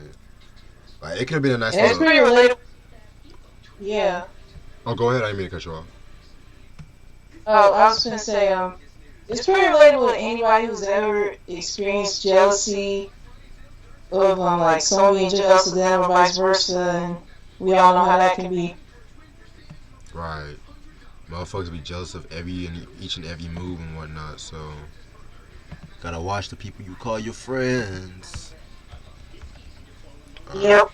Like it could have been a nice And it's little. pretty relatable. Yeah. Oh, go ahead. I didn't mean to cut you off. Oh, I was gonna say, it's pretty relatable to anybody who's ever experienced jealousy of like someone being jealous of them or vice versa, and we all know how that can be. Right. Motherfuckers be jealous of every and each and every move and whatnot. So gotta watch the people you call your friends. All right. Yep.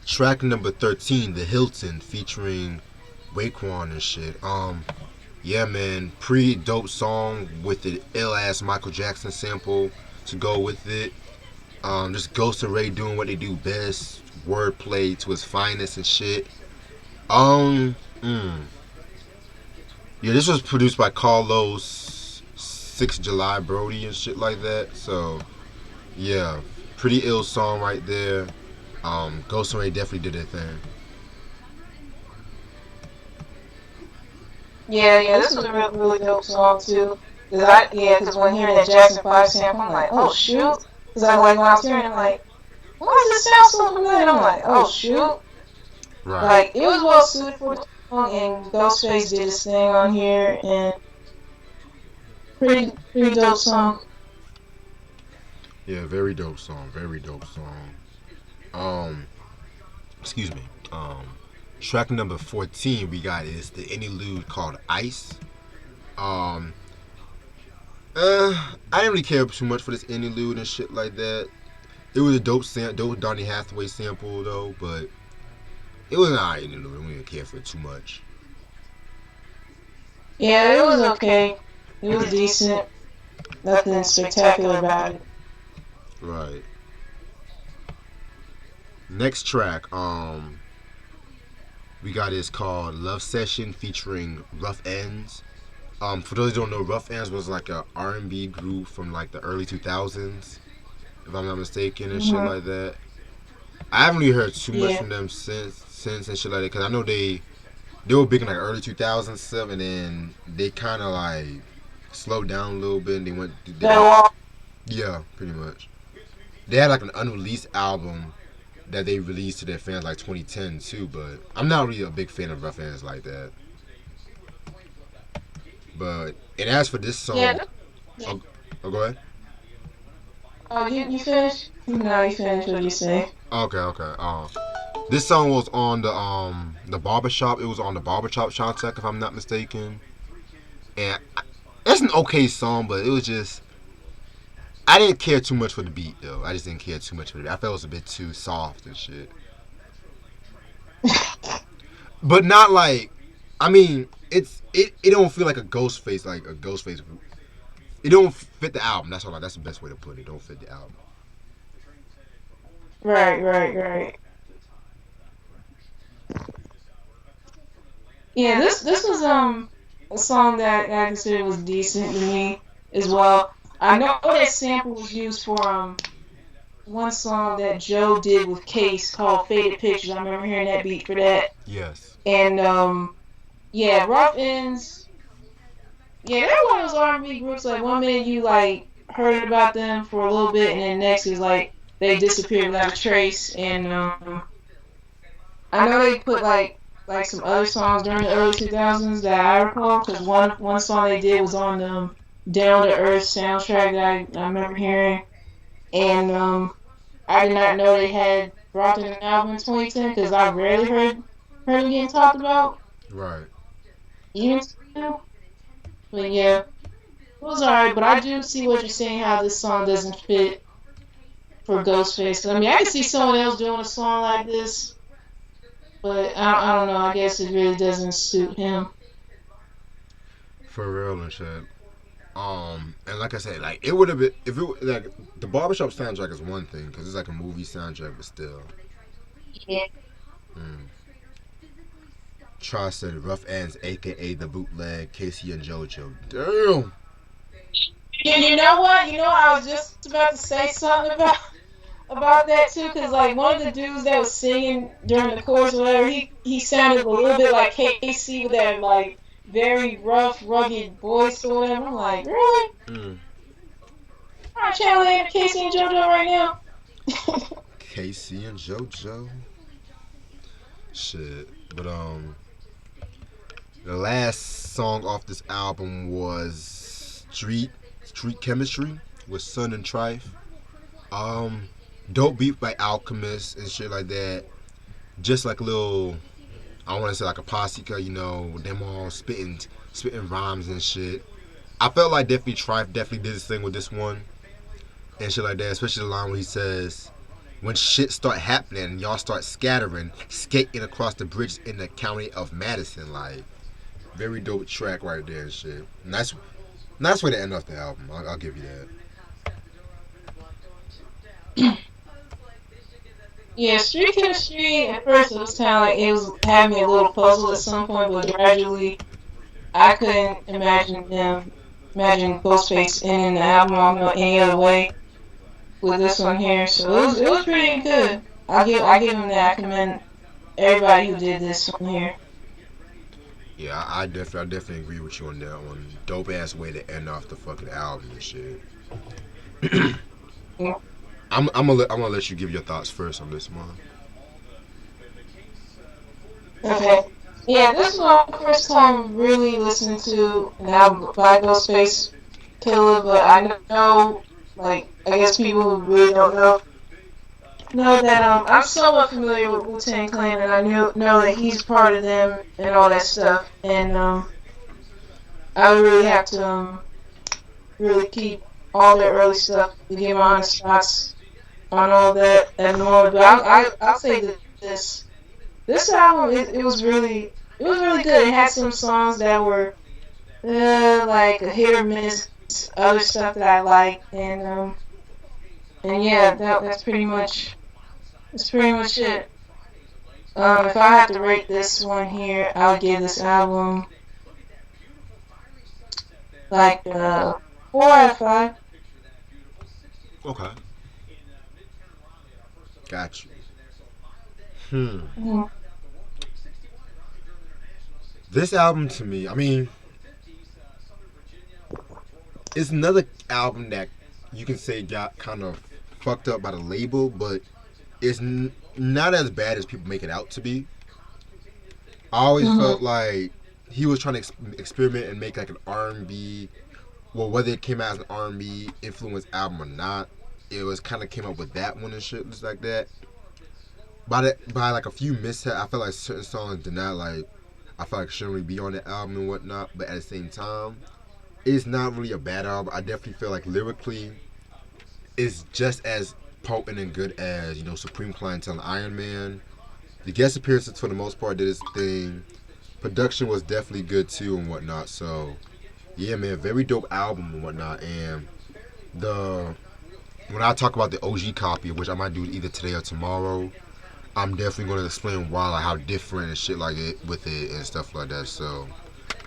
Track number 13, The Hilton, featuring Raekwon and shit. Yeah, man, pretty dope song with the ill ass Michael Jackson sample to go with it. Just Ghost and Ray doing what they do best, wordplay to its finest and shit. Um, mm, yeah, this was produced by Carlos 6 July Brody and shit like that. So yeah, pretty ill song right there. Ghost and Ray definitely did their thing. Yeah. This was a really dope song too. Cause when hearing that Jackson 5 sample, I'm like, oh shoot. Cause I like when I was hearing, it, I'm like, why does it sound so familiar? I'm like, oh shoot. Right. Like it was well suited for the song, and Ghostface did his thing on here, and pretty dope song. Yeah, very dope song. Very dope song. Um, excuse me. Track number 14 we got is the interlude called Ice. Um, I didn't really care too much for this interlude and shit like that. It was a dope Donny Hathaway sample though, but it was an alright interlude. I didn't care for it too much. Yeah, it was okay. It was decent. Nothing spectacular about it. Right. Next track, we got is called Love Session featuring Rough Ends. For those who don't know, Rough Ends was like a R&B group from like the early 2000s, if I'm not mistaken, and shit Mm-hmm. like that. I haven't really heard too much Yeah. from them since and shit like that, because I know they were big in like early 2000s stuff, and then they kind of like slowed down a little bit, and Fell off. yeah, pretty much. They had like an unreleased album that they released to their fans like 2010 too, but I'm not really a big fan of Rough Ends like that. But and as for this Yeah. song, oh, oh go ahead. Oh, you finished? No, you finished. What do you say? Okay. This song was on the barbershop. It was on the barbershop soundtrack, if I'm not mistaken. And it's an okay song, but it was just I didn't care too much for the beat though. I just didn't care too much for the beat. I felt it was a bit too soft and shit. But not like I mean, it don't feel like a ghost face. It don't fit the album. That's the best way to put it. It don't fit the album. Right. Yeah, this was a song that I considered was decent to me as well. I know that sample was used for one song that Joe did with Case called Faded Pictures. I remember hearing that beat for that. Yes. And yeah, Rough Ends. Yeah, they're one of those R&B groups. Like one minute you like heard about them for a little bit, and then next is like they disappeared without a trace. And I know they put like some other songs during the early 2000s that I recall, because one song they did was on Down to Earth soundtrack that I remember hearing. And I did not know they had brought in an album in 2010 because I rarely heard them getting talked about Right. even still. But yeah, it was alright. But I do see what you're saying, how this song doesn't fit for Ghostface. 'Cause, I mean, I could see someone else doing a song like this, but I don't know. I guess it really doesn't suit him. For real and shit. And like I said, like it would have been if it like the barbershop soundtrack is one thing because it's like a movie soundtrack, but still. Yeah. Mm. Try said Rough Ends, aka the bootleg Casey and JoJo. Damn. And you know what? You know, I was just about to say something about that too, because like one of the dudes that was singing during the chorus or whatever, he sounded a little bit like Casey with that like very rough, rugged voice or whatever. I'm like, really? Mm. I'm channeling Casey and JoJo right now. Casey and JoJo. Shit. But the last song off this album was Street Chemistry with Sun and Trife. Um, Dope beat by Alchemist and shit like that. Just like a little, I want to say like a posse, you know, them all spitting rhymes and shit. I felt like definitely Trife definitely did his thing with this one and shit like that. Especially the line where he says, "When shit start happening, y'all start scattering, skating across the bridge in the county of Madison." Like, very dope track right there and shit. Nice way to end off the album. I'll give you that. Yeah, Street Chemistry at first it was kind of like it was having me a little puzzled at some point, but gradually I couldn't imagine Ghostface ending the album any other way with this one here. So it was pretty good. I give him that. I commend everybody who did this one here. Yeah, I definitely agree with you on that one. Dope ass way to end off the fucking album and shit. I'm gonna let you give your thoughts first on this one. Okay. Yeah, this was my first time really listening to an album by Ghostface Killah, but I know, like, I guess people who really don't know that I'm somewhat familiar with Wu-Tang Clan, and I know that he's part of them and all that stuff, and I would really have to really keep all their early stuff to give my honest thoughts on all that at the moment. But I'll say that this album it was really good. It had some songs that were like a hit or miss, other stuff that I liked, and yeah, that's pretty much it. If I had to rate this one here, I would give this album like 4 out of 5. Okay, got you. Hmm. Mhm. This album to me, I mean, it's another album that you can say got kind of fucked up by the label, but it's not as bad as people make it out to be. I always felt Mhm. like he was trying to experiment and make like an R&B. Well, whether it came out as an R&B influenced album or not, it was kind of came up with that one and shit just like that. By like a few mishaps, I felt like certain songs did not like. I felt like shouldn't really be on the album and whatnot, but at the same time, it's not really a bad album. I definitely feel like lyrically, it's just as potent and good as Supreme Clientele and Iron Man. The guest appearances for the most part did its thing. Production was definitely good too and whatnot. So yeah, man, very dope album and whatnot. And the when I talk about the OG copy, which I might do either today or tomorrow, I'm definitely going to explain why, like how different and shit like it with it and stuff like that. So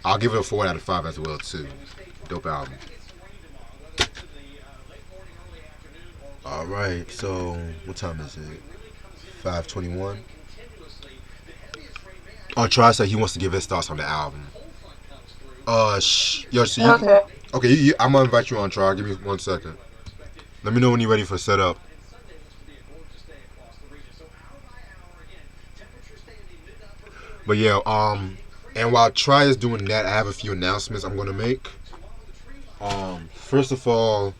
I'll give it a 4 out of 5 as well too. Dope album. All right, so what time is it? 5:21. Oh, Try said he wants to give his thoughts on the album. Yo, so you Okay. okay? I'm gonna invite you on. Try. Give me 1 second. Let me know when you're ready for setup. But yeah, and while Try is doing that, I have a few announcements I'm gonna make. First of all,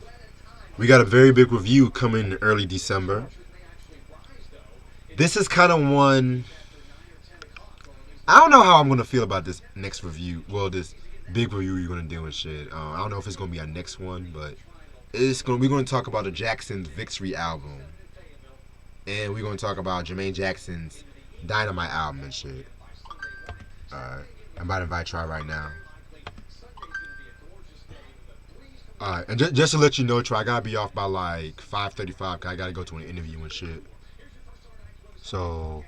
we got a very big review coming in early December. This is kind of one. I don't know how I'm gonna feel about this next review. Well, this big review you're gonna do and shit. I don't know if it's gonna be our next one, but we're gonna talk about the Jackson's Victory album, and we're gonna talk about Jermaine Jackson's Dynamite album and shit. All right, I'm about to invite Try right now. All right, and just to let you know, Try, I gotta be off by like 5:35. Cause I gotta go to an interview and shit. So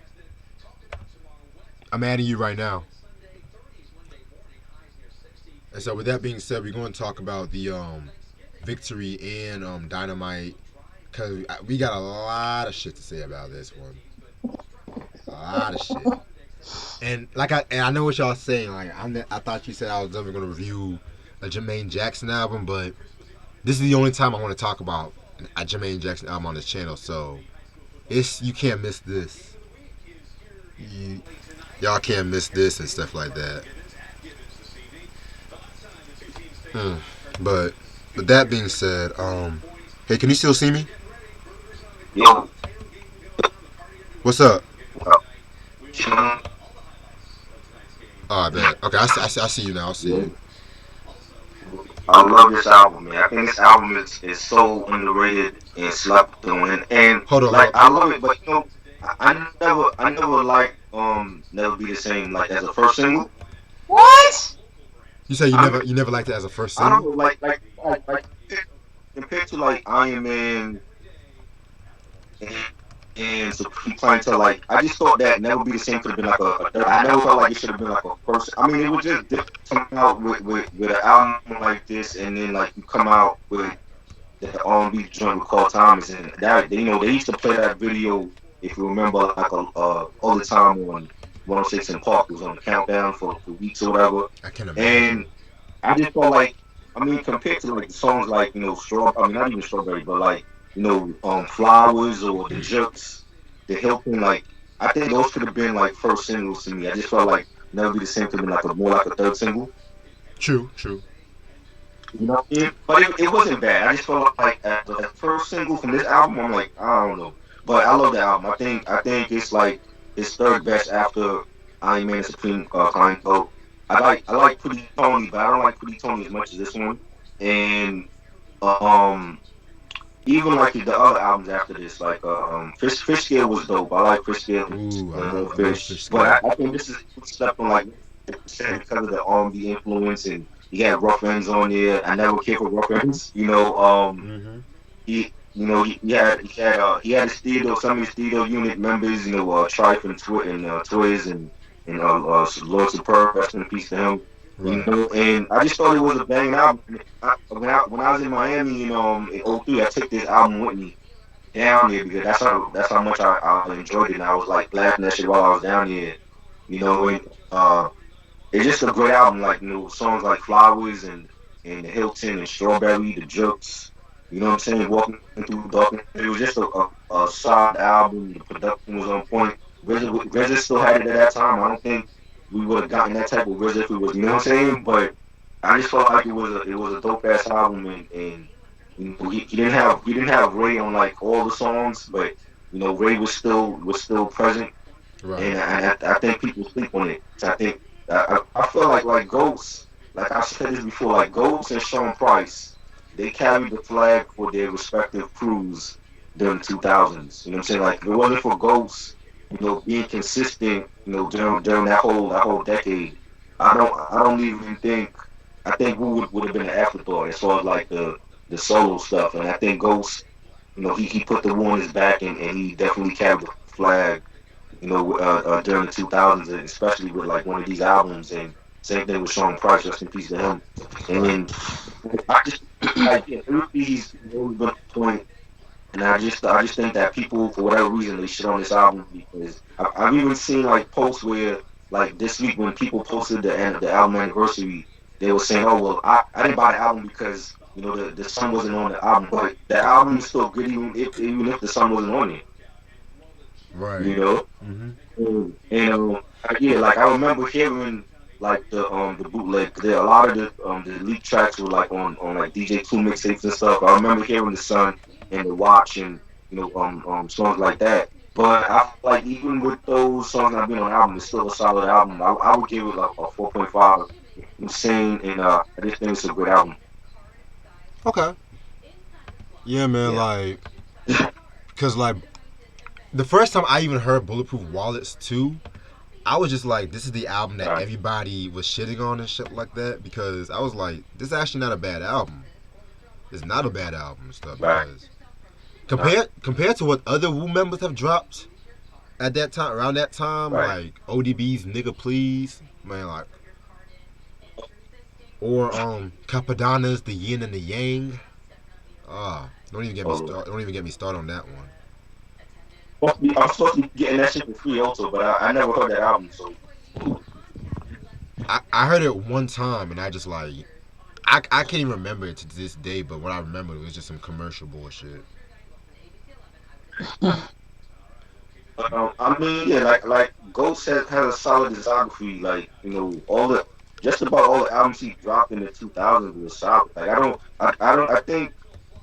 I'm adding you right now. And so with that being said, we're going to talk about the Victory and Dynamite because we got a lot of shit to say about this one. A lot of shit. And I know what y'all saying. Like I thought you said I was never going to review a Jermaine Jackson album, but this is the only time I want to talk about a Jermaine Jackson album on this channel. So you can't miss this. Y'all can't miss this and stuff like that. Hmm. But with that being said, hey, can you still see me? Yo, What's up? chillin'. Oh, I bet. Okay, I see you now. I see Yeah. you. I love this album, man. I think this album is so underrated and slept on, and Hold on, hold like on. I love it, but I never like Never Be the Same like as a first single. What? You say I mean, you never liked it as a first I don't single? know, like compared to like Iron Man and, and Supreme Clientele, like I just thought that Never Be the Same could have been like a third. I never felt like it should have been like a first. I mean, it was just different to come out with an album like this, and then like you come out with the R&B joint with Carl Thomas, and that they used to play that video if you remember like all the time on 106 and Park. It was on the countdown for weeks or whatever, I can and imagine. I just felt like I mean compared to like the songs like straw I mean not even Strawberry but like Flowers or the Jukes, the Hilton, like I think those could have been like first singles to me. I just felt like Never Be the Same could have been like a more like a third single. True, true. But it wasn't bad. I just felt like as the first single from this album, I'm like, I don't know. But I love the album. I think it's like his third best after Iron Man and Supreme Clientele. I like Pretty Tony, but I don't like Pretty Tony as much as this one. And um even like the other albums after this, like Fish Scale was dope. I like Fish Scale Ooh, and More I love Fish Fish. But Scale. I think this is stepping like because of the R&B influence, and he had Rough Ends on there. I never cared for Rough Ends. Mm-hmm. He had his studio, some of his studio unit members, Trife and Twiz and Lord Superb, rest in peace to him. Right. And I just thought it was a banging album. When I was in Miami, in '03, I took this album with me down there because that's how much I enjoyed it. And I was like laughing that shit while I was down here, and it's just a great album. Like songs like Flowers and the Hilton and Strawberry, the Jokes. You know what I'm saying? Walking through darkness. It was just a solid album. The production was on point. RZA still had it at that time. I don't think we would have gotten that type of RZA if it was, you know what I'm saying? But I just felt like it was a dope ass album, and he didn't have Ray on like all the songs, but Ray was still present, Right. and I think people sleep on it. So I think I feel like Ghost, like I said this before, like Ghost and Sean Price, they carried the flag for their respective crews during the 2000s. You know what I'm saying? Like if it wasn't for Ghost, being consistent, during that whole decade, I don't even think I think we would have been an afterthought as far as like the solo stuff. And I think Ghost, he put the war on his back, and he definitely carried the flag during the 2000s, and especially with like one of these albums. And same thing with Sean Price, rest in peace to him. Right. And I just like yeah, he's always been on point. And I just think that people, for whatever reason, they shit on this album because I've even seen like posts where like this week when people posted the album anniversary, they were saying, "Oh well, I didn't buy the album because the sun wasn't on the album, but the album is still good even if the sun wasn't on it." Right. You know, Mm-hmm. yeah, like I remember hearing like the bootleg. There a lot of the leak tracks were like on like DJ Two mixtapes and stuff. I remember hearing the Sun and the Watch and songs like that. But I feel like even with those songs not being on the album, it's still a solid album. I would give it like a 4.5. Insane, and I just think it's a good album. Okay. Yeah, man. Yeah. Like, cause like the first time I even heard Bulletproof Wallets 2, I was just like, this is the album that Right. everybody was shitting on and shit like that. Because I was like, this is actually not a bad album. It's not a bad album and stuff. Right. Because compared to what other Wu members have dropped at that time, around that time, Right. like ODB's Nigga Please, man, like, or Capadonna's The Yin and the Yang. Don't even get me Oh, start. Don't even get me started on that one. I'm supposed to be getting that shit for free also, but I never heard that album. So I heard it one time and I just like I can't even remember it to this day. But what I remember it was just some commercial bullshit. I mean, yeah, like Ghost has a solid discography. Like all the just about all the albums he dropped in the 2000s was solid. Like I think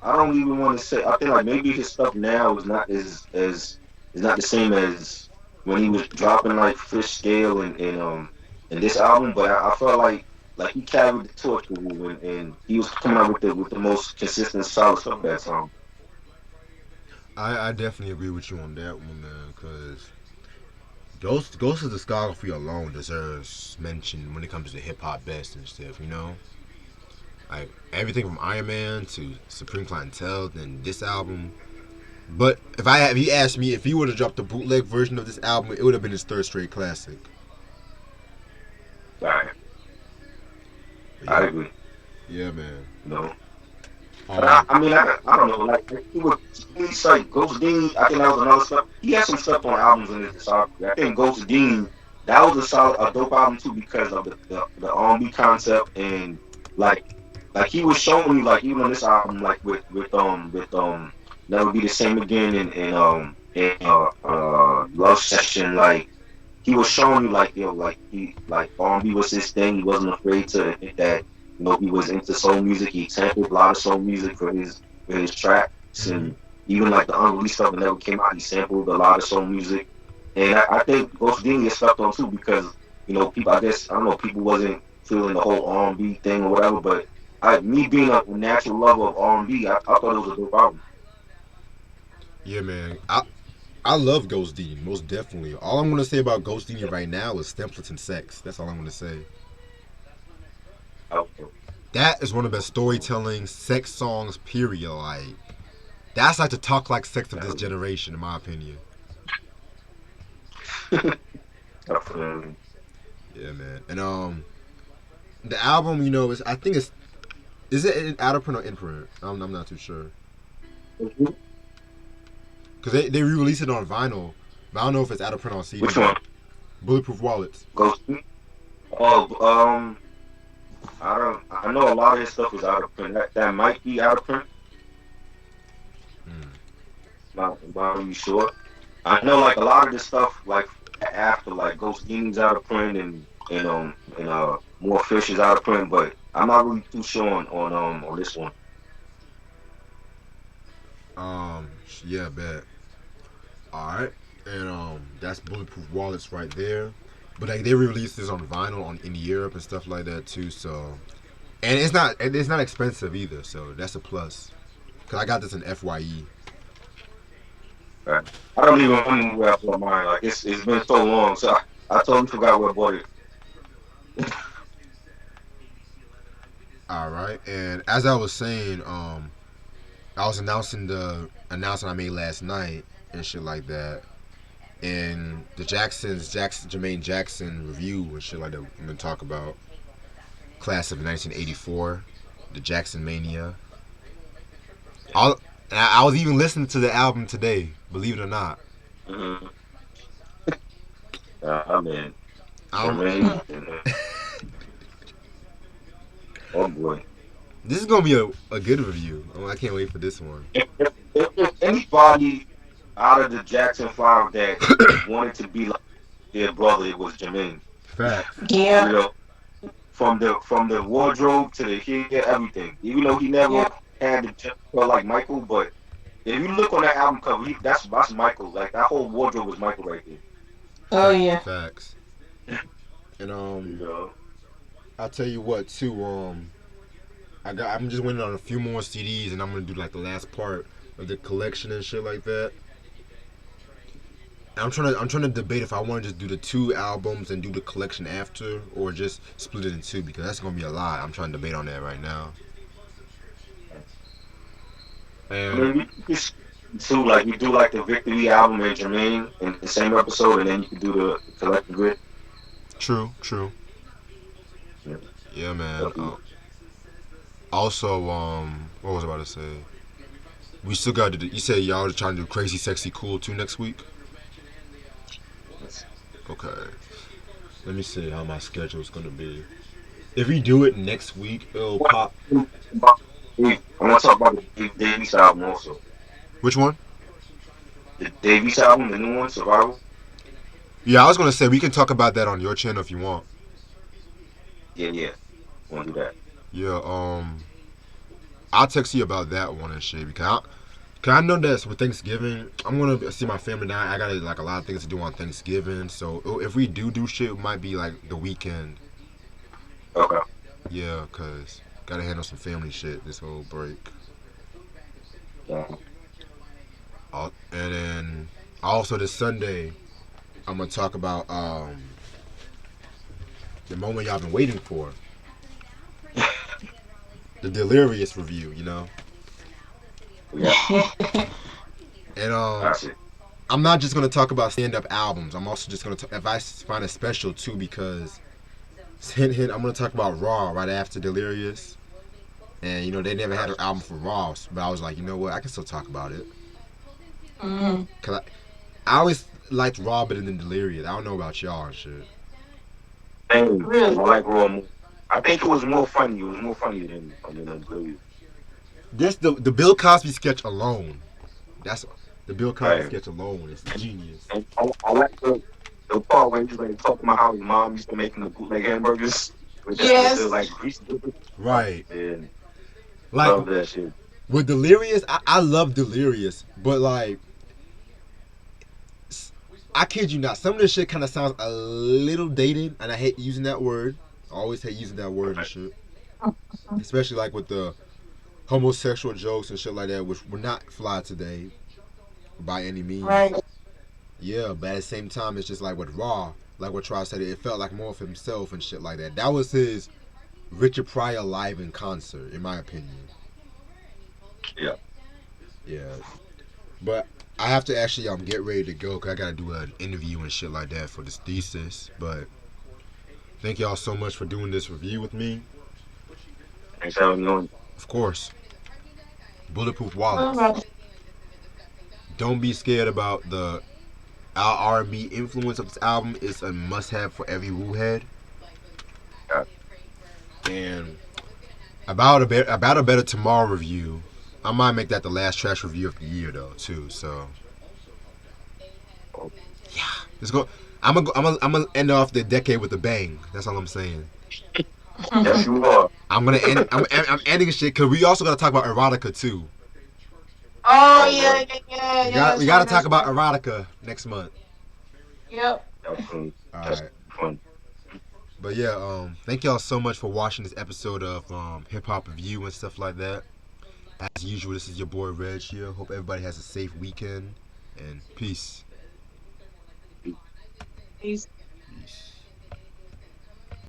I don't even want to say. I think like maybe his stuff now is not as is not the same as when he was dropping like Fish Scale and this album. But I felt like he carried the torch for Wu, and he was coming out with the most consistent solid stuff that time. I definitely agree with you on that one, man. Because Ghost's discography alone deserves mention when it comes to hip hop best and stuff. You know, like everything from Iron Man to Supreme Clientele, then this album. But if he asked me if he would have dropped the bootleg version of this album, it would have been his third straight classic. Right, But I yeah, agree. yeah, man. You know. But Um, I mean, I don't know. Like he was, he's like Ghost Dean. I think that was another stuff. He had some stuff on albums in his discography. I think Ghost Dean that was a dope album too because of the R&B concept and like like he was showing you like even on this album like with Never Be the Same Again and Love Session like he was showing you like like he like R&B was his thing. He wasn't afraid to admit that he was into soul music. He sampled a lot of soul music for his tracks, mm-hmm. and even like the unreleased stuff that never came out. He sampled a lot of soul music, and I think Ghost Dini is slept on too because people. I guess I don't know. People wasn't feeling the whole R&B thing or whatever, but me being a natural lover of R&B, I thought it was a dope album. Yeah, man. I love Ghost Dean, most definitely. All I'm gonna say about Ghost Dean right now is Stemplets and Sex. That's all I'm gonna say. I, That is one of the best storytelling sex songs. Period. Like that's like the talk like sex of this generation, in my opinion. Definitely. Yeah, man. And the album, is I think it's is it out of print or in print? I'm not too sure because they re-released it on vinyl, but I don't know if it's out of print on CD. Which one? Bulletproof Wallets. Ghost. Oh, I don't. I know a lot of his stuff is out of print. That might be out of print. Mm. Not really sure. I know like a lot of this stuff like after like Ghost Genie's out of print and More Fish is out of print, but I'm not really too sure on this one. Um, yeah, bet. All right, and that's Bulletproof Wallets right there. But like they re-released this on vinyl in Europe and stuff like that too. So, and it's not expensive either. So that's a plus. Cause I got this in Fye. Right. I don't even remember where I bought mine. Like it's been so long, so I totally forgot where I bought it. All right, and as I was saying, I was announcing the announcement I made last night and shit like that. and the Jermaine Jackson review and shit like that. I'm gonna talk about class of 1984, the Jackson Mania. All I was even listening to the album today, believe it or not. Mm-hmm. I mean, Um, Jermaine. Oh boy. this is gonna be a good review. Oh, I can't wait for this one. If anybody out of the Jackson Five that wanted to be like their brother, it was Jermaine. Facts. You Yeah. know, from the wardrobe to the hair, everything. Even though he never Yeah. had the temper like Michael, but if you look on that album cover, that's Michael. Like that whole wardrobe was Michael right there. Oh yeah. Facts. And You know. I'll tell you what too. I'm just waiting on a few more CDs, and I'm gonna do like the last part of the collection and shit like that. I'm trying to debate if I want to just do the two albums and do the collection after, or just split it in two because that's gonna be a lot. I'm trying to debate on that right now. I And mean, you can too like you do like the Victory album and Jermaine in the same episode, and then you can do the collective grid. true, true. Yeah. Yeah, man. That'll be- Also, what was I about to say? We still got to do. You said y'all are trying to do Crazy, Sexy, Cool too next week. Okay. Let me see how my schedule is gonna be. If we do it next week, it'll pop. I want to talk about the Davies album also. Which one? The Davies album, the new one, Survival. Yeah, I was gonna say we can talk about that on your channel if you want. Yeah, yeah. Want to do that? Yeah, I'll text you about that one and shit cause I know that with Thanksgiving, I'm gonna see my family now. I got like a lot of things to do on Thanksgiving, so if we do shit, it might be like the weekend. Okay. Yeah, cause gotta handle some family shit this whole break. Yeah. And then also this Sunday, I'm gonna talk about the moment y'all been waiting for, the Delirious review. You know, Yeah. and That's it. I'm not just gonna talk about stand-up albums. I'm also just gonna if I find a special too because hint hint I'm gonna talk about Raw right after Delirious, and you know they never had an album for Raw, but I was like, you know what, I can still talk about it Mm-hmm. because I always liked Raw better than Delirious. I don't know about y'all and shit. Hey, I Really. like Raw more. I think it was more funny. It was more funny than the Blue. This the Bill Cosby sketch alone. That's the Bill Cosby Right. sketch alone is genius. And I like the part where he's like talking about how his mom used to make him the bootleg hamburgers with the Yes. like grease. Right. And Like love that shit. with Delirious, I love Delirious, but like I kid you not, some of this shit kind of sounds a little dated, and I hate using that word. I always hate using that word and shit, especially like with the homosexual jokes and shit like that, which would not fly today by any means. Right. Yeah, but at the same time, it's just like with Raw, like what Troy said, it felt like more of himself and shit like that. That was his Richard Pryor live in concert, in my opinion. Yeah. Yeah, but I have to actually get ready to go because I gotta do an interview and shit like that for this thesis. But thank y'all so much for doing this review with me. Thanks for having me on. Of course, Bulletproof All Wallets. right. Don't be scared about the R&B influence of this album. It's a must-have for every Wu head. Yeah. And about a better tomorrow review. I might make that the last trash review of the year though too. So yeah, let's go. I'm gonna end off the decade with a bang. That's all I'm saying. Yes, you are. I'm gonna end. I'm ending shit because we also gotta talk about erotica too. Oh yeah, yeah, yeah, We yeah. got we gotta talk about right. erotica next month. Yep. Definitely. All That's right. fun. But yeah, thank y'all so much for watching this episode of Hip Hop Review and stuff like that. As usual, this is your boy Reg here. Hope everybody has a safe weekend and peace. Peace.